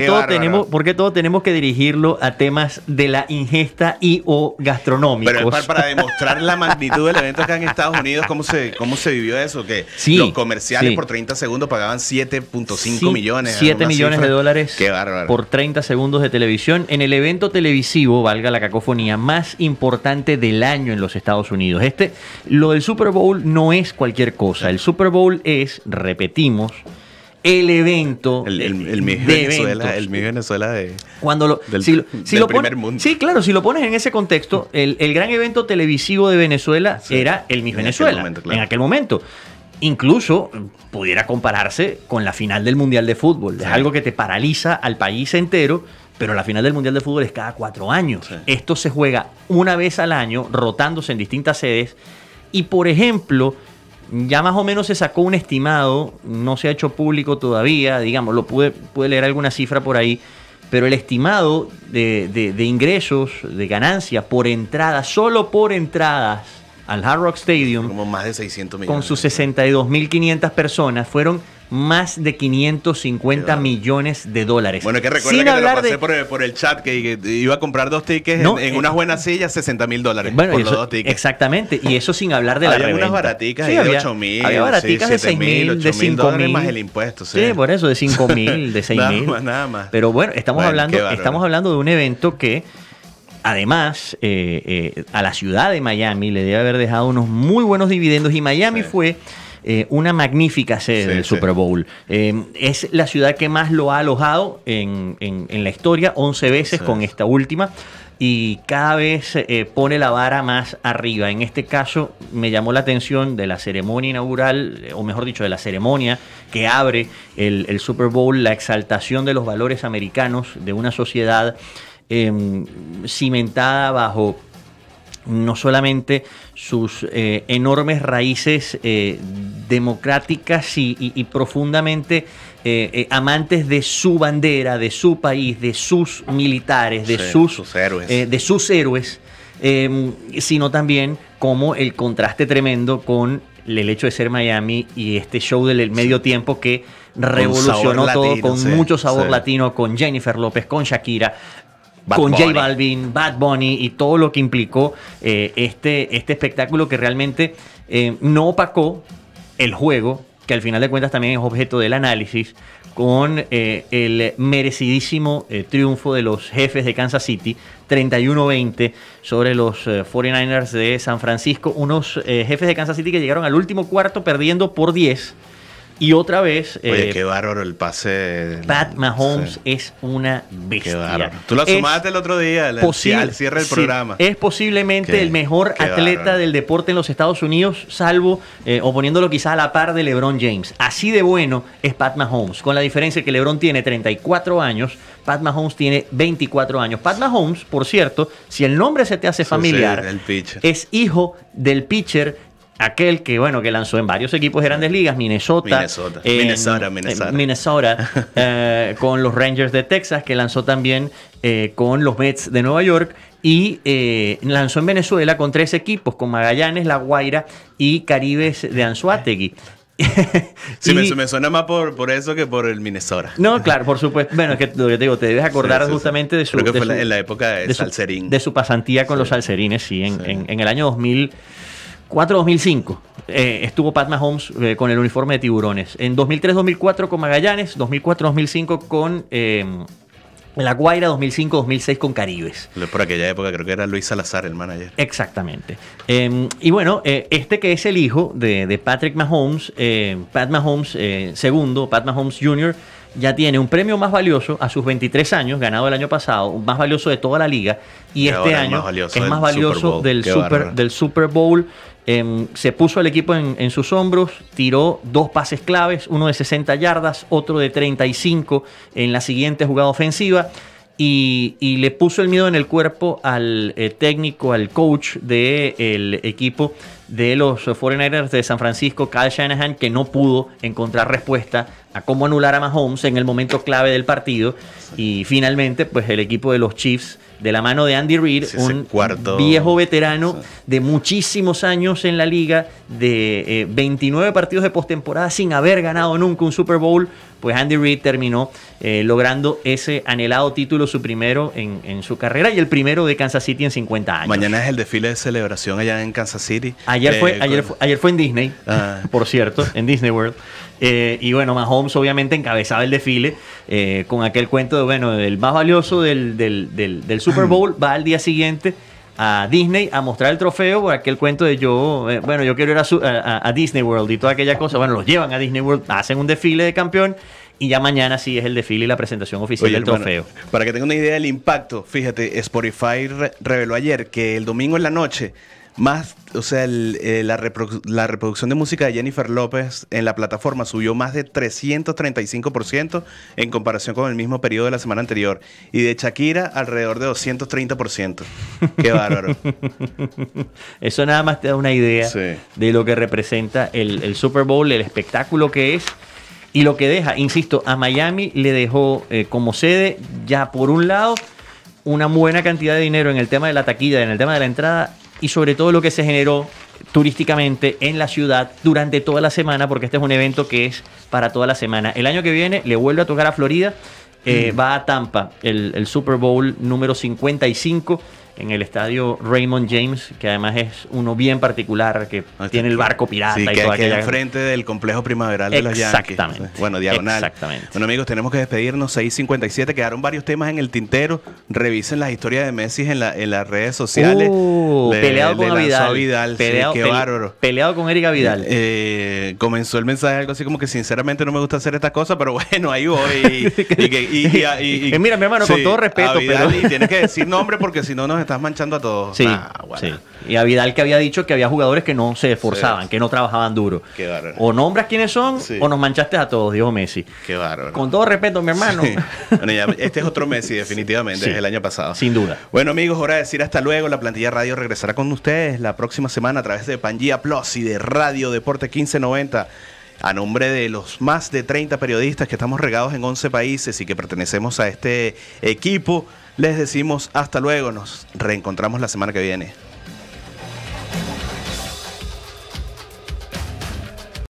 [SPEAKER 5] todo tenemos que dirigirlo a temas de la ingesta y o gastronómicos?
[SPEAKER 4] Pero es para demostrar la magnitud del evento acá en Estados Unidos, cómo se vivió eso, que los comerciales por 30 segundos pagaban 7.5 millones.
[SPEAKER 5] 7 millones de dólares
[SPEAKER 4] qué bárbaro.
[SPEAKER 5] Por 30 segundos de televisión en el evento televisivo, valga la cacofonía, más importante del año en los Estados Unidos. Lo del Super Bowl no es cualquier cosa. El Super Bowl es, repetimos, el evento
[SPEAKER 4] el Miss Venezuela del primer mundo.
[SPEAKER 5] Sí, claro, si lo pones en ese contexto, el gran evento televisivo de Venezuela era el Miss Venezuela en aquel momento. Incluso pudiera compararse con la final del Mundial de Fútbol. Es algo que te paraliza al país entero, pero la final del Mundial de Fútbol es cada 4 años. Esto se juega una vez al año, rotándose en distintas sedes. Y, por ejemplo, ya más o menos se sacó un estimado, no se ha hecho público todavía, digamos, pude leer alguna cifra por ahí, pero el estimado de ingresos, de ganancias por entrada, solo por entradas al Hard Rock Stadium,
[SPEAKER 4] como más de 600 millones.
[SPEAKER 5] Con sus 62.500 personas, fueron más de 550 millones de dólares.
[SPEAKER 4] Bueno, que recuerda que te lo pasé por el chat, que iba a comprar 2 tickets en unas buenas sillas, $60,000
[SPEAKER 5] bueno,
[SPEAKER 4] por
[SPEAKER 5] los
[SPEAKER 4] 2 tickets.
[SPEAKER 5] Exactamente, y eso sin hablar de la reventa.
[SPEAKER 4] Había unas baraticas de 8,000.
[SPEAKER 5] Había baraticas de 6,000, de 5,000.
[SPEAKER 4] Más el impuesto.
[SPEAKER 5] Sí, por eso, de 5,000, de 6,000.
[SPEAKER 4] Nada más.
[SPEAKER 5] Pero bueno, estamos hablando de un evento que, además, a la ciudad de Miami le debe haber dejado unos muy buenos dividendos, y Miami fue una magnífica sede del Super Bowl. Es la ciudad que más lo ha alojado en la historia, 11 veces con esta última, y cada vez pone la vara más arriba. En este caso me llamó la atención de la ceremonia inaugural, o mejor dicho, de la ceremonia que abre el Super Bowl, la exaltación de los valores americanos de una sociedad cimentada bajo no solamente sus enormes raíces democráticas y profundamente amantes de su bandera, de su país, de sus militares, de sus héroes, sino también como el contraste tremendo con el hecho de ser Miami y este show del medio tiempo que revolucionó todo latino, con mucho sabor latino, con Jennifer López, con Shakira, con J Balvin, Bad Bunny y todo lo que implicó este espectáculo que realmente no opacó el juego, que al final de cuentas también es objeto del análisis, con el merecidísimo triunfo de los Jefes de Kansas City, 31-20 sobre los 49ers de San Francisco, unos Jefes de Kansas City que llegaron al último cuarto perdiendo por 10. Y otra vez...
[SPEAKER 4] Oye, qué bárbaro el pase.
[SPEAKER 5] Pat Mahomes es una bestia.
[SPEAKER 4] Tú lo sumaste el otro día, al cierre del programa.
[SPEAKER 5] Es posiblemente el mejor atleta del deporte en los Estados Unidos, salvo o poniéndolo quizás a la par de LeBron James. Así de bueno es Pat Mahomes, con la diferencia que LeBron tiene 34 años, Pat Mahomes tiene 24 años. Pat Mahomes, por cierto, si el nombre se te hace familiar, es hijo del pitcher, aquel que lanzó en varios equipos de Grandes Ligas, Minnesota, con los Rangers de Texas, que lanzó también con los Mets de Nueva York, y lanzó en Venezuela con 3 equipos, con Magallanes, La Guaira y Caribes de Anzoátegui.
[SPEAKER 4] Me suena más por eso que por el Minnesota.
[SPEAKER 5] No, claro, por supuesto. Bueno, es que lo que te digo, te debes acordar justamente de su...
[SPEAKER 4] Creo que fue en la época de Salserín.
[SPEAKER 5] De su pasantía con los Salserines, en el año 2004-2005 estuvo Pat Mahomes con el uniforme de Tiburones. En 2003-2004 con Magallanes, 2004-2005 con La Guaira, 2005-2006 con Caribes.
[SPEAKER 4] Por aquella época creo que era Luis Salazar el manager.
[SPEAKER 5] Exactamente. Y bueno, que es el hijo de Patrick Mahomes, Pat Mahomes segundo, Pat Mahomes Jr., ya tiene un premio más valioso a sus 23 años, ganado el año pasado, más valioso de toda la liga, y este año es más valioso del Super Bowl. Se puso al equipo en sus hombros, tiró 2 pases claves, uno de 60 yardas, otro de 35 en la siguiente jugada ofensiva, y le puso el miedo en el cuerpo al técnico, al coach del equipo de los 49ers de San Francisco, Kyle Shanahan, que no pudo encontrar respuesta a cómo anular a Mahomes en el momento clave del partido. Y finalmente, pues el equipo de los Chiefs, de la mano de Andy Reid, un viejo veterano de muchísimos años en la liga, de 29 partidos de postemporada sin haber ganado nunca un Super Bowl, pues Andy Reid terminó logrando ese anhelado título, su primero en su carrera y el primero de Kansas City en 50 años.
[SPEAKER 4] Mañana es el desfile de celebración allá en Kansas City.
[SPEAKER 5] Ayer fue en Disney, por cierto, en Disney World. Y bueno, Mahomes obviamente encabezaba el desfile con aquel cuento de, bueno, el más valioso del Super Bowl, va al día siguiente a Disney a mostrar el trofeo por aquel cuento de yo quiero ir a Disney World y toda aquella cosa. Bueno, los llevan a Disney World, hacen un desfile de campeón y ya mañana sí es el desfile y la presentación oficial del trofeo.
[SPEAKER 4] Para que tengan una idea del impacto, fíjate, Spotify reveló ayer que el domingo en la noche la reproducción de música de Jennifer López en la plataforma subió más de 335% en comparación con el mismo periodo de la semana anterior. Y de Shakira, alrededor de 230%. ¡Qué bárbaro!
[SPEAKER 5] Eso nada más te da una idea de lo que representa el Super Bowl, el espectáculo que es y lo que deja. Insisto, a Miami le dejó como sede, ya por un lado, una buena cantidad de dinero en el tema de la taquilla, en el tema de la entrada, y sobre todo lo que se generó turísticamente en la ciudad durante toda la semana, porque este es un evento que es para toda la semana. El año que viene le vuelve a tocar a Florida, va a Tampa, el Super Bowl número 55 en el estadio Raymond James, que además es uno bien particular, que tiene el barco pirata y toda aquella...
[SPEAKER 4] enfrente del complejo primaveral de los Yankees.
[SPEAKER 5] Exactamente.
[SPEAKER 4] Bueno, diagonal.
[SPEAKER 5] Exactamente.
[SPEAKER 4] Bueno, amigos, tenemos que despedirnos. 6:57, quedaron varios temas en el tintero. Revisen las historias de Messi en las redes sociales.
[SPEAKER 5] Peleado con
[SPEAKER 4] Vidal. Qué bárbaro.
[SPEAKER 5] Peleado con Erika Vidal.
[SPEAKER 4] Comenzó el mensaje algo así como que sinceramente no me gusta hacer estas cosas, pero bueno, ahí voy.
[SPEAKER 5] Mira, mi hermano, con todo respeto,
[SPEAKER 4] a Vidal, y tienes que decir nombre porque si no nos estás manchando a todos.
[SPEAKER 5] Sí, sí. Y a Vidal, que había dicho que había jugadores que no se esforzaban, que no trabajaban duro.
[SPEAKER 4] Qué bárbaro.
[SPEAKER 5] O nombras quiénes son, o nos manchaste a todos, dijo Messi.
[SPEAKER 4] Qué bárbaro.
[SPEAKER 5] Con todo respeto, mi hermano.
[SPEAKER 4] Sí. Bueno, ya, este es otro Messi, definitivamente, es el año pasado.
[SPEAKER 5] Sin duda.
[SPEAKER 4] Bueno, amigos, hora de decir hasta luego. La Plantilla Radio regresará con ustedes la próxima semana a través de Pangea Plus y de Radio Deporte 1590. A nombre de los más de 30 periodistas que estamos regados en 11 países y que pertenecemos a este equipo, les decimos hasta luego. Nos reencontramos la semana que viene.